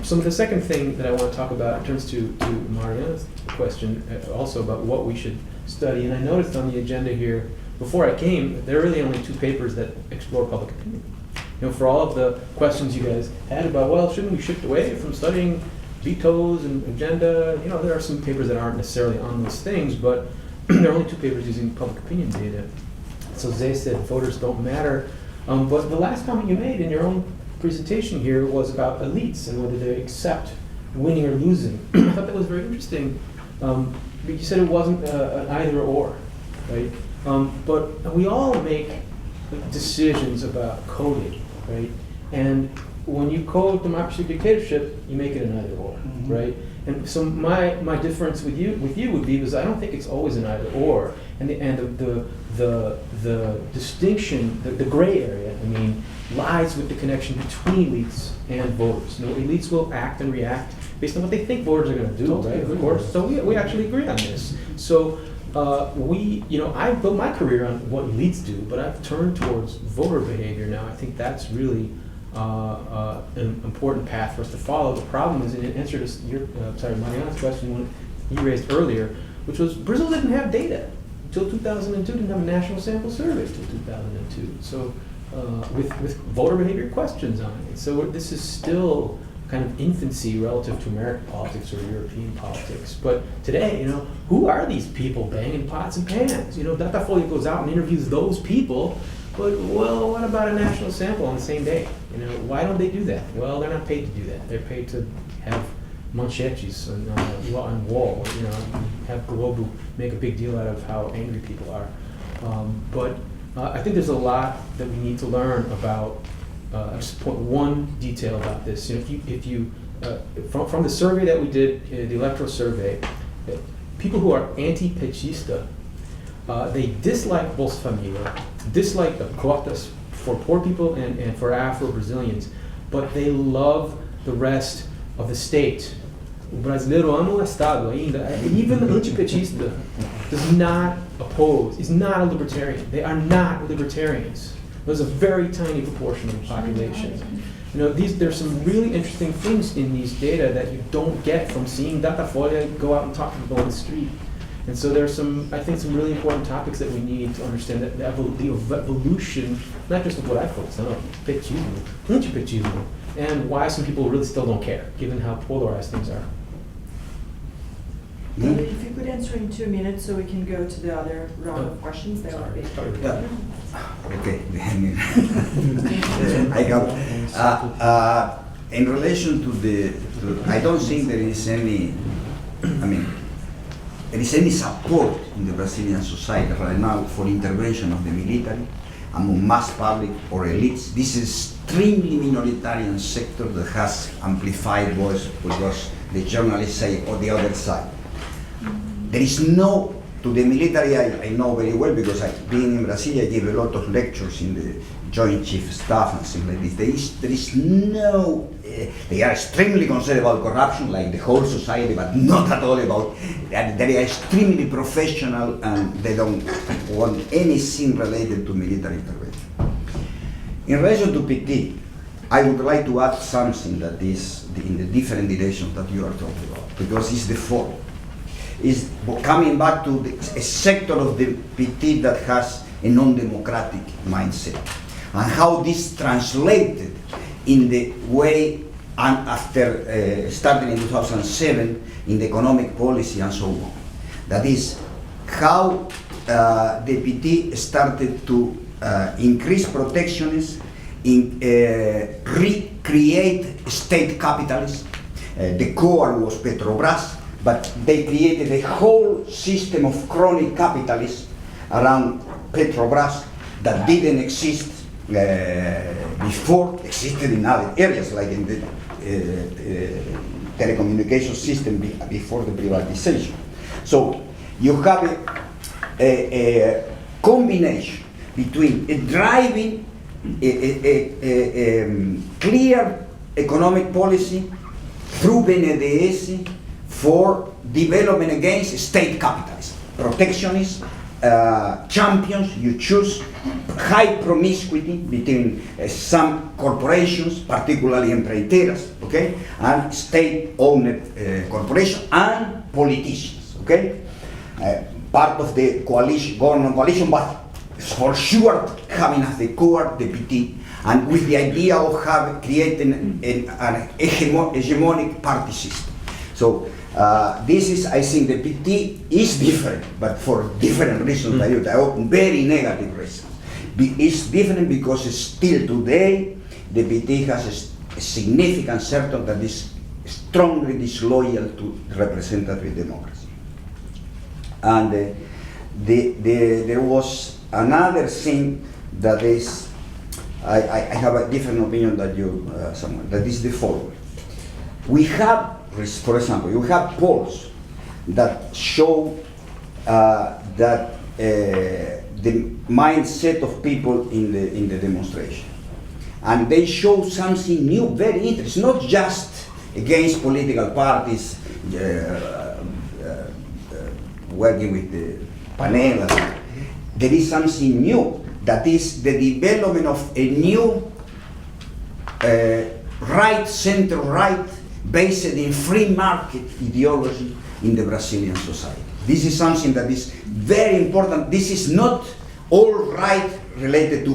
So the second thing that I want to talk about in terms to Mariana's question also about what we should study, and I noticed on the agenda here before I came there are really only 2 papers that explore public opinion. For all of the questions you guys had about, well, shouldn't we shift away from studying vetoes and agenda? There are some papers that aren't necessarily on those things, but there are only 2 papers using public opinion data. So Zay said voters don't matter. But the last comment you made in your own presentation here was about elites and whether they accept winning or losing. I thought that was very interesting. You said it wasn't an either or, right? But we all make decisions about coding, right? And when you code democracy or dictatorship, you make it an either or, right? And so my difference with you would be because I don't think it's always an either or, and the distinction, the gray area, lies with the connection between elites and voters. Elites will act and react based on what they think voters are going to do, right? Of course. So we actually agree on this. So I built my career on what elites do, but I've turned towards voter behavior now. I think that's really an important path for us to follow. The problem is, in answer to Mariana's question, one you raised earlier, which was Brazil didn't have data till 2002 didn't have a national sample survey till 2002. So with voter behavior questions on it. So this is still kind of infancy relative to American politics or European politics. But today, you know, who are these people banging pots and pans? You know, Datafolha goes out and interviews those people, but, well, what about a national sample on the same day? You know, why don't they do that? Well, they're not paid to do that. They're paid to have manchetes on wall, you know, have Globo make a big deal out of how angry people are. But I think there's a lot that we need to learn about. I'll just point one detail about this. You know, if you from the survey that we did, the electoral survey, people who are anti-pechista, they dislike Bolsa Familia, dislike the quotas for poor people and for Afro-Brazilians, but they love the rest of the state. O brasileiro ama o Estado ainda. Even the anti-petista does not oppose, is not a libertarian. They are not libertarians. There's a very tiny proportion of the population. You know, there's some really interesting things in these data that you don't get from seeing Datafolha go out and talk to people on the street. And so there's some, I think, some really important topics that we need to understand that the evolution, not just of what I focus on, petismo, anti-petismo, and why some people really still don't care, given how polarized things are. If you could answer in 2 minutes so we can go to the other round of questions, that would be. Yeah. Okay. I got. In relation to I don't think there is any. There is any support in the Brazilian society right now for intervention of the military among mass public or elites. This is extremely minoritarian sector that has amplified voice because the journalists say on the other side. There is no, to the military I know very well because being in Brazil I give a lot of lectures in the Joint Chief Staff and things like this. There is no, they are extremely concerned about corruption like the whole society, but not at all about, they are extremely professional and they don't want anything related to military intervention. In relation to PT, I would like to add something that is in the different directions that you are talking about, because it's the form. Is coming back to a sector of the PT that has a non-democratic mindset, and how this translated in the way, and after starting in 2007 in the economic policy and so on. That is how the PT started to increase protectionism, recreate state capitalism. The core was Petrobras, but they created a whole system of chronic capitalism around Petrobras that didn't exist before, existed in other areas like in the telecommunication system before the privatization. So you have a combination between driving a clear economic policy through BNDES for development against state capitalism, protectionism, champions, you choose high promiscuity between some corporations, particularly empreiteiras, okay, and state-owned corporations and politicians, okay, part of the coalition, government coalition, but for sure having as the core the PT, and with the idea of creating an hegemonic party system. So this is, I think, the PT is different, but for different reasons, very negative reasons. It's different because still today the PT has a significant sector that is strongly disloyal to representative democracy. And there was another thing that is, I have a different opinion than you, someone, that is the following. We have, for example, you have polls that show that the mindset of people in the demonstration, and they show something new, very interesting, not just against political parties, working with the Panelists. There is something new, that is the development of a new right, center right, based in free market ideology, in the Brazilian society. This is something that is very important. This is not all right related to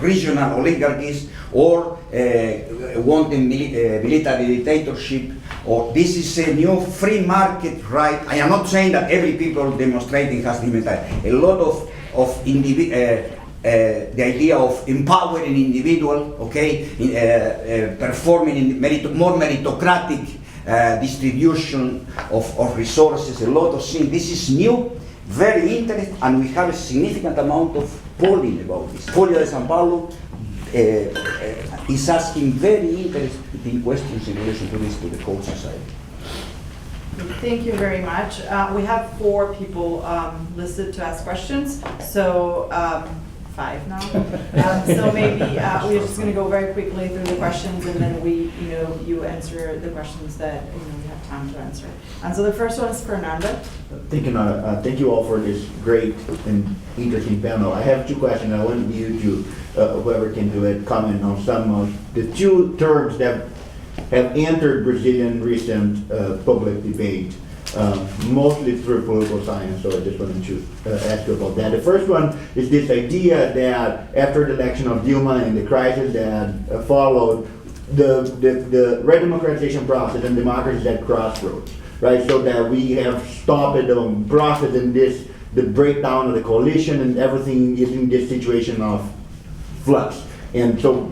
regional oligarchies or wanting military dictatorship, or this is a new free market right. I am not saying that every people demonstrating has limited. A lot of the idea of empowering individual, okay, performing in more meritocratic distribution of resources, a lot of things. This is new, very interesting, and we have a significant amount of polling about this. Folha de São Paulo is asking very interesting questions in relation to this, to the whole society. Thank you very much. We have 4 people listed to ask questions, so 5 now. So maybe we're just going to go very quickly through the questions, and then you answer the questions that we have time to answer. And so the first one is Fernanda. Thank you all for this great and interesting panel. I have 2 questions. I want you to, whoever can do it, comment on some of the 2 terms that have entered Brazilian recent public debate, mostly through political science, so I just wanted to ask you about that. The first one is this idea that after the election of Dilma and the crisis that followed, the redemocratization process and democracy is at crossroads, right? So that we have stopped the process in the breakdown of the coalition, and everything is in this situation of flux. And so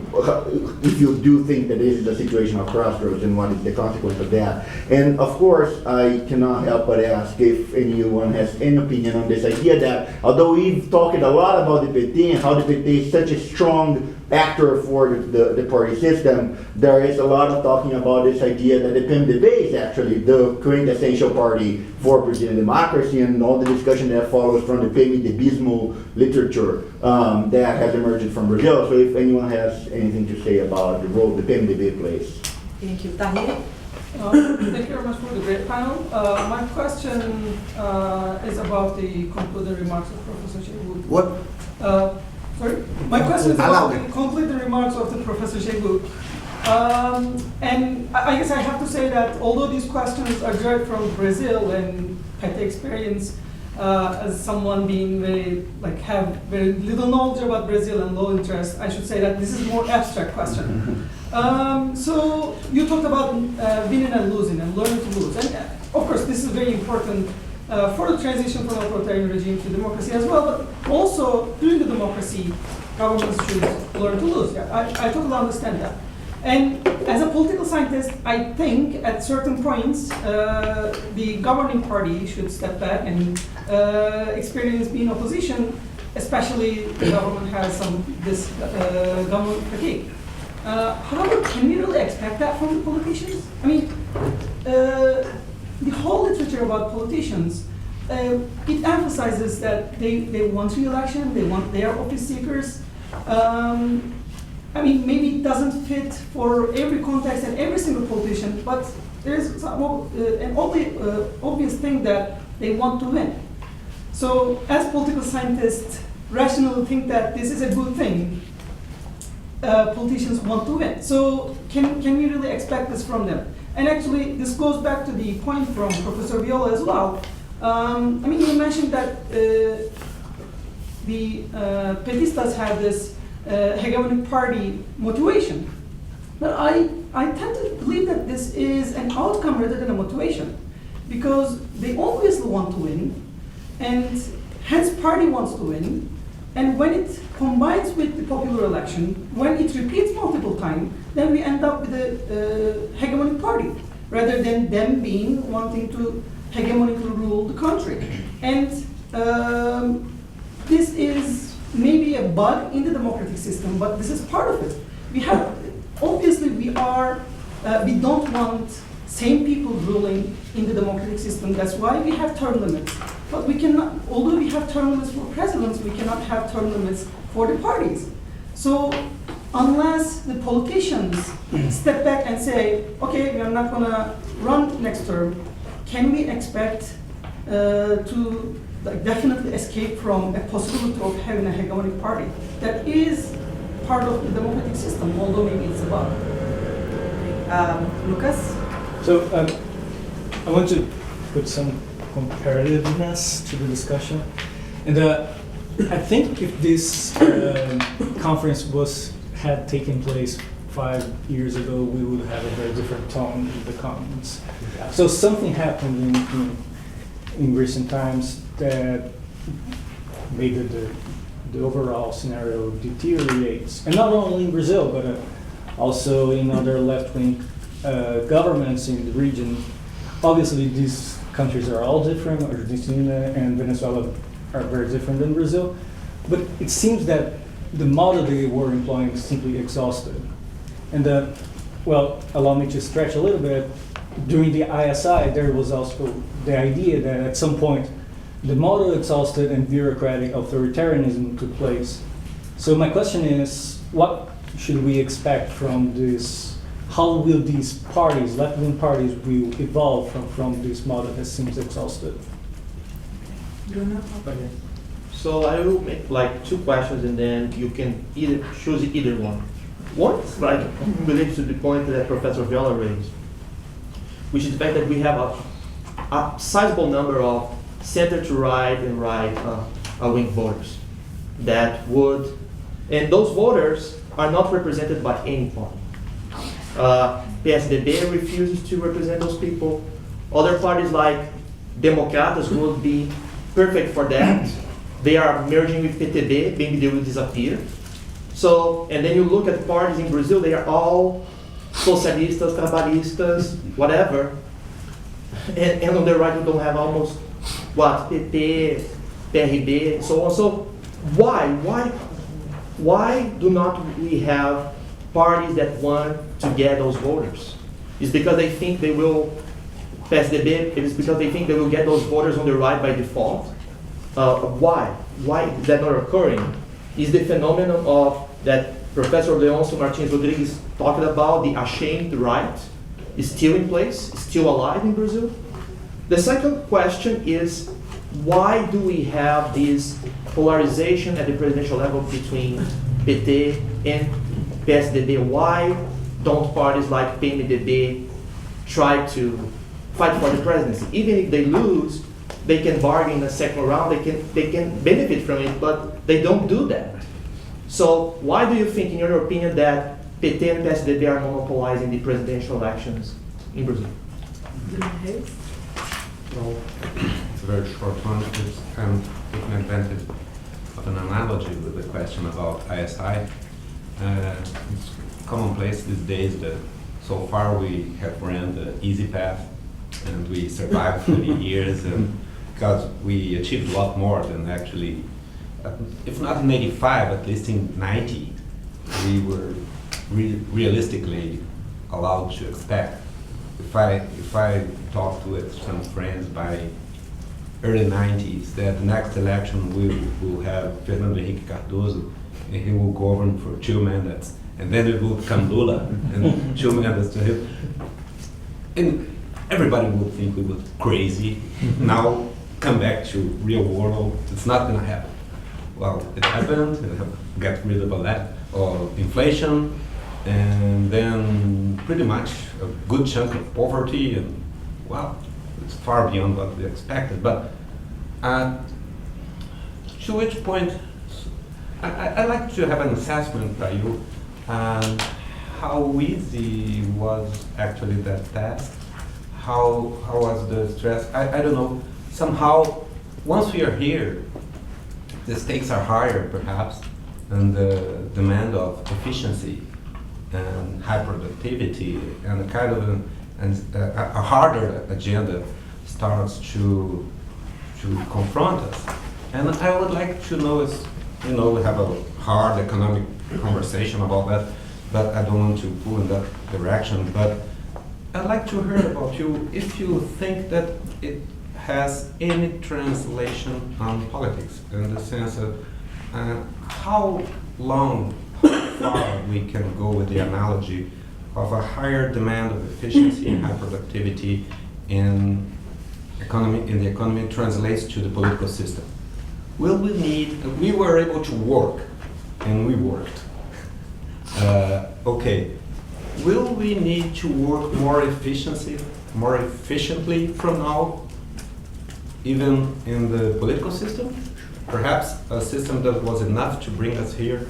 if you do think that this is a situation of crossroads, then what is the consequence of that? And of course, I cannot help but ask if anyone has any opinion on this idea that, although we've talked a lot about the PT and how the PT is such a strong actor for the party system, there is a lot of talking about this idea that the PMDB is actually the quintessential party for Brazilian democracy, and all the discussion that follows from the PMDBismo literature that has emerged from Brazil. So if anyone has anything to say about the role the PMDB plays. Thank you. Tahir? Thank you very much for the great panel. My question is about the concluding remarks of Professor Sheikhout. What? Sorry? My question is about the concluding remarks of the Professor Sheikhout. And I guess I have to say that although these questions are derived from Brazil, and I take experience as someone being have very little knowledge about Brazil and low interest, I should say that this is a more abstract question. So you talked about winning and losing and learning to lose. And of course, this is very important for the transition from authoritarian regime to democracy as well, but also during the democracy, governments should learn to lose. Yeah, I totally understand that. And as a political scientist, I think at certain points, the governing party should step back and experience being opposition, especially the government has this government fatigue. However, can we really expect that from the politicians? I mean, the whole literature about politicians, it emphasizes that they want re-election, they are office seekers. I mean, maybe it doesn't fit for every context and every single politician, but there's an obvious thing that they want to win. So as political scientists, rationally think that this is a good thing. Politicians want to win. So can we really expect this from them? And actually, this goes back to the point from Professor Viola as well. I mean, you mentioned that the Petistas have this hegemonic party motivation. But I tend to believe that this is an outcome rather than a motivation, because they obviously want to win, and hence party wants to win, and when it combines with the popular election, when it repeats multiple times, then we end up with a hegemonic party, rather than them wanting to hegemonically rule the country. And this is maybe a bug in the democratic system, but this is part of it. Obviously we don't want same people ruling in the democratic system. That's why we have term limits. But we cannot, although we have term limits for presidents, we cannot have term limits for the parties. So unless the politicians step back and say, okay, we are not gonna run next term, can we expect to definitely escape from a possibility of having a hegemonic party that is part of the democratic system, although maybe it's a bug? Lucas? So I want to put some comparativeness to the discussion. And I think if this conference had taken place 5 years ago, we would have a very different tone in the comments. So something happened in recent times that made the overall scenario deteriorates. And not only in Brazil, but also in other left-wing governments in the region. Obviously, these countries are all different. Argentina and Venezuela are very different than Brazil. But it seems that the model they were employing is simply exhausted. And well, allow me to stretch a little bit. During the ISI, there was also the idea that at some point, the model exhausted and bureaucratic authoritarianism took place. So my question is, what should we expect from this? How will these parties, left-wing parties, will evolve from this model that seems exhausted? Okay. So I will make like 2 questions, and then you can choose either one. One is like related to the point that Professor Viola raised, which is the fact that we have a sizable number of center to right and right-wing voters that would, and those voters are not represented by any party. PSDB refuses to represent those people. Other parties like Democratas would be perfect for that. They are merging with PTB, maybe they will disappear. So, and then you look at parties in Brazil, they are all socialistas, trabalhistas, whatever. And on the right, you don't have almost, PP, PRB, and so on. So why do not we have parties that want to get those voters? It's because they think they will pass the bill. It is because they think they will get those voters on the right by default. Why? Why is that not occurring? Is the phenomenon of that Professor Leoncio Martins Rodrigues talked about, the ashamed right, is still in place, is still alive in Brazil? The second question is, why do we have this polarization at the presidential level between PT and PSDB? Why don't parties like PMDB try to fight for the presidency? Even if they lose, they can bargain in the second round, they can benefit from it, but they don't do that. So why do you think, in your opinion, that PT and PSDB are monopolizing the presidential elections in Brazil? Well, it's a very short one. I'm taking advantage of an analogy with the question about ISI. It's commonplace these days that so far we have ran the easy path and we survived for 20 years, and because we achieved a lot more than actually, if not in 85, at least in 90, we were realistically allowed to expect. If I talk with some friends by early 90s that the next election we will have Fernando Henrique Cardoso and he will govern for 2 mandates, and then it will come Lula and 2 mandates to him, and everybody would think we were crazy. Now come back to real world, it's not going to happen. Well, it happened. We have got rid of a lot of inflation, and then pretty much a good chunk of poverty, and wow, it's far beyond what we expected. But to which point, I'd like to have an assessment by you on how easy was actually that task. How was the stress? I don't know. Somehow, once we are here, the stakes are higher, perhaps, and the demand of efficiency and high productivity and a kind of a harder agenda starts to confront us. And I would like to know, is, we have a hard economic conversation about that, but I don't want to pull in that direction. But I'd like to hear about you if you think that it has any translation on politics, in the sense of how far we can go with the analogy of a higher demand of efficiency and high productivity in the economy translates to the political system. Will we need, we were able to work, and we worked. Okay, will we need to work more efficiently from now even in the political system? Perhaps a system that was enough to bring us here,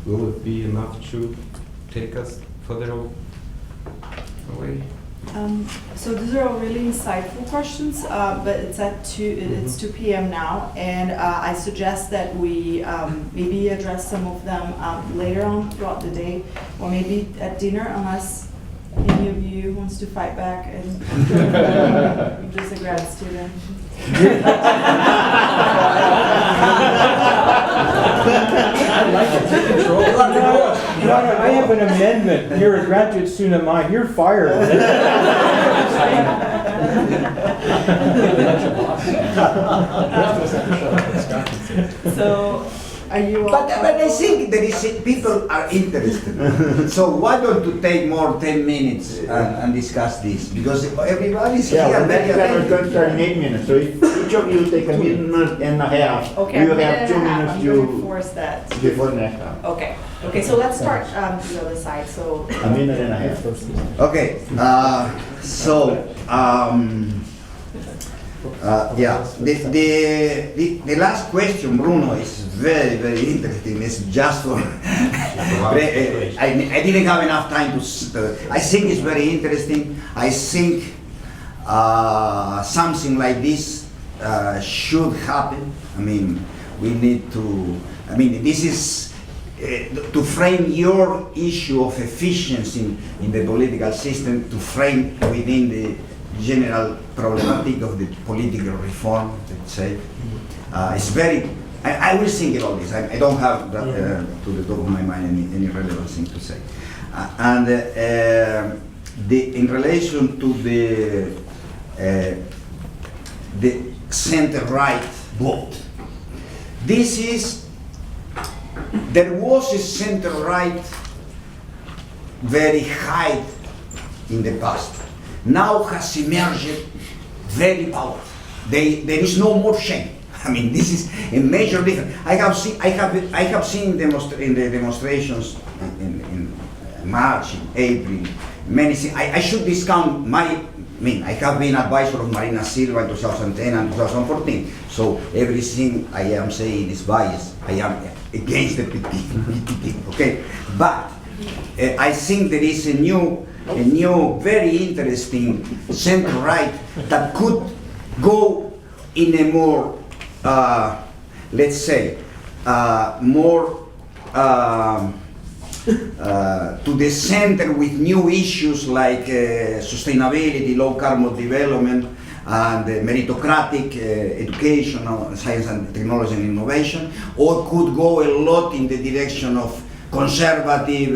will it be enough to take us further away? So these are all really insightful questions, but it's 2 p.m. now, and I suggest that we maybe address some of them later on throughout the day, or maybe at dinner, unless any of you wants to fight back and you're just a grad student. I'd like to take control. Your Honor, I have an amendment. You're a graduate student of mine. You're fired. So, are you all? But I think there is people are interested. So why don't you take more 10 minutes and discuss this? Because everybody's Yeah, here well, very next time we're going to attentive. start in 8 minutes, so if each of you take a minute and a half, Okay, you a minute have 2 and a half. minutes I'm going to to, force that. before next time. Okay. Okay, so let's start to the other side. So. A minute and a half. Okay, yeah, the last question, Bruno, is very, very interesting. It's just for, I didn't have enough time to, I think it's very interesting. I think something like this should happen. I mean, we need to, I mean, this is to frame your issue of efficiency in the political system, to frame within the general problematic of the political reform, let's say. It's very, I will think about this. I don't have that, to the top of my mind any relevant thing to say. In relation to the center-right vote, there was a center-right very high in the past. Now has emerged very powerful. There is no more shame. I mean, this is a major difference. I have seen in the demonstrations in March, in April, many things. I should discount I have been advisor of Marina Silva in 2010 and 2014. So everything I am saying is biased. I am against the PTT, okay? But I think there is a new, very interesting center-right that could go in a more, let's say, more to the center with new issues like sustainability, low carbon development, and meritocratic education, science and technology and innovation, or could go a lot in the direction of conservative,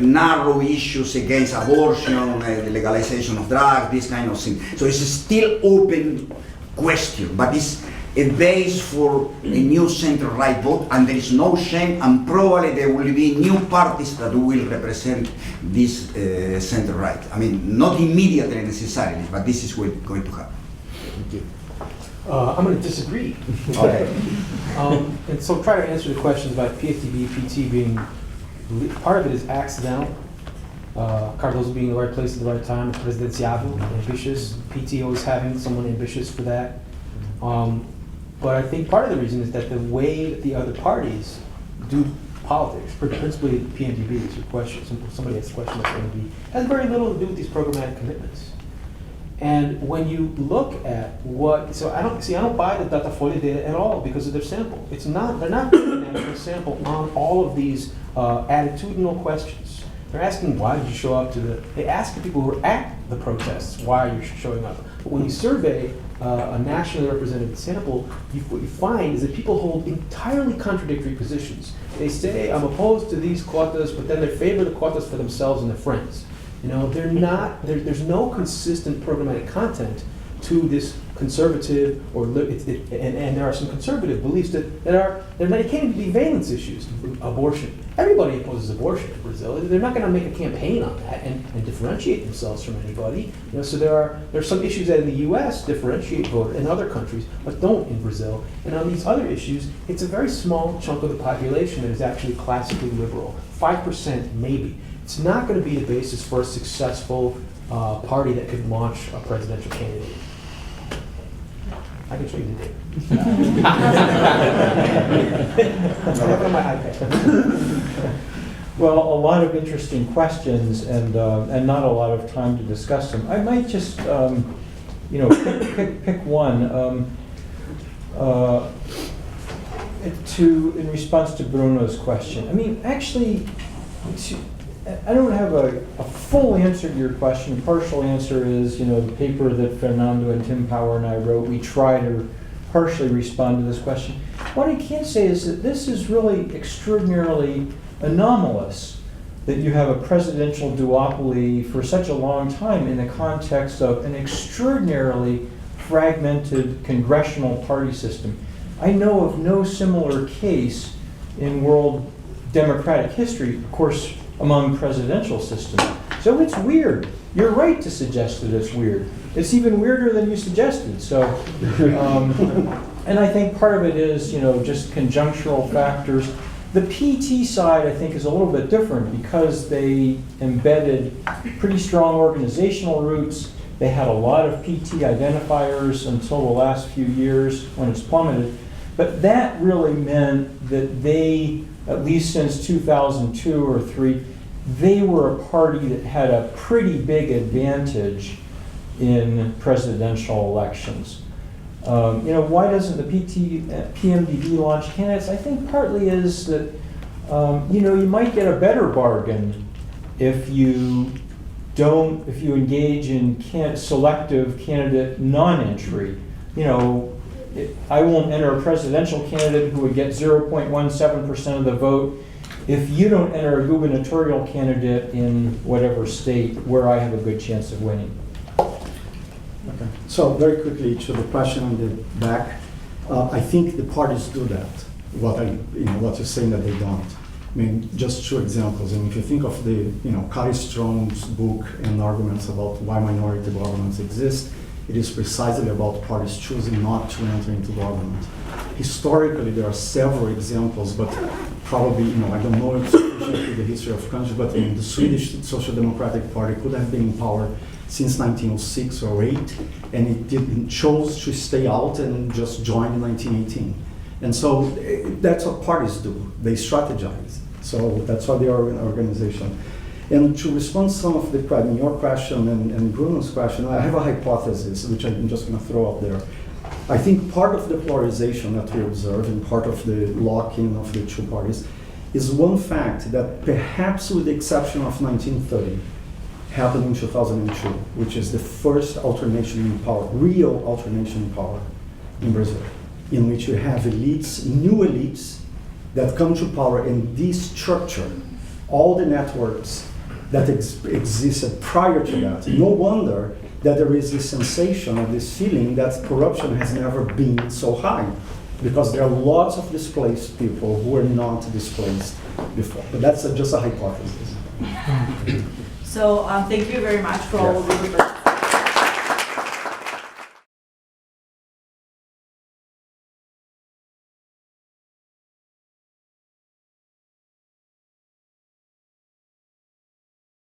narrow issues against abortion, the legalization of drugs, this kind of thing. So it's a still open question, but it's a base for a new center-right vote, and there is no shame, and probably there will be new parties that will represent this center-right. I mean, not immediately necessarily, but this is going to happen. Thank you. I'm going to disagree. Okay. And so try to answer the questions about PSDB, PT being, part of it is accidental. Cardoso being in the right place at the right time, presidentialism, ambitious, PT always having someone ambitious for that. But I think part of the reason is that the way that the other parties do politics, principally PMDB is your question, somebody asked a question about PMDB, has very little to do with these programmatic commitments. And when you look at I don't buy the Datafolha data at all because of their sample. They're not doing a national sample on all of these attitudinal questions. They're asking, why did you show up they ask the people who are at the protests, why are you showing up? But when you survey a nationally represented sample, what you find is that people hold entirely contradictory positions. They say, I'm opposed to these quotas, but then they favor the quotas for themselves and their friends. You know, there's no consistent programmatic content to this conservative, and there are some conservative beliefs that can't even be valence issues. Abortion. Everybody opposes abortion in Brazil. They're not going to make a campaign on that and differentiate themselves from anybody. You know, so there's some issues that in the U.S. differentiate voter in other countries, but don't in Brazil. And on these other issues, it's a very small chunk of the population that is actually classically liberal. 5% maybe. It's not going to be the basis for a successful party that could launch a presidential candidate. I can show you the data. I have it on my iPad. Well, a lot of interesting questions and not a lot of time to discuss them. I might just, pick one. In response to Bruno's question, I mean, actually, I don't have a full answer to your question. The partial answer is, the paper that Fernando and Tim Power and I wrote, we try to partially respond to this question. What I can say is that this is really extraordinarily anomalous that you have a presidential duopoly for such a long time in the context of an extraordinarily fragmented congressional party system. I know of no similar case in world democratic history, of course, among presidential systems. So it's weird. You're right to suggest that it's weird. It's even weirder than you suggested. So, and I think part of it is, just conjunctural factors. The PT side, I think, is a little bit different because they embedded pretty strong organizational roots. They had a lot of PT identifiers until the last few years when it's plummeted. But that really meant that they, at least since 2002 or 3, they were a party that had a pretty big advantage in presidential elections. Why doesn't the PMDB launch candidates? I think partly is that, you might get a better bargain if you engage in selective candidate non-entry. I won't enter a presidential candidate who would get 0.17% of the vote if you don't enter a gubernatorial candidate in whatever state where I have a good chance of winning. Okay. So very quickly to the question on the back, I think the parties do that. What you're saying that they don't. I mean, just two examples. And if you think of the, Carrie Strong's book and arguments about why minority governments exist, it is precisely about parties choosing not to enter into government. Historically, there are several examples, but probably, I don't know if sufficiently the history of country, but the Swedish Social Democratic Party could have been in power since 1906 or 8, and it chose to stay out and just join in 1918. And so that's what parties do. They strategize. So that's why they are an organization. And to respond to some of your question and Bruno's question, I have a hypothesis, which I'm just going to throw out there. I think part of the polarization that we observe and part of the lock-in of the two parties is one fact that perhaps with the exception of 1930, happened in 2002, which is the first alternation in power, real alternation in power in Brazil, in which you have elites, new elites, that come to power and destructure all the networks that existed prior to that. No wonder that there is this sensation or this feeling that corruption has never been so high, because there are lots of displaced people who were not displaced before. But that's just a hypothesis. So thank you very much for all of the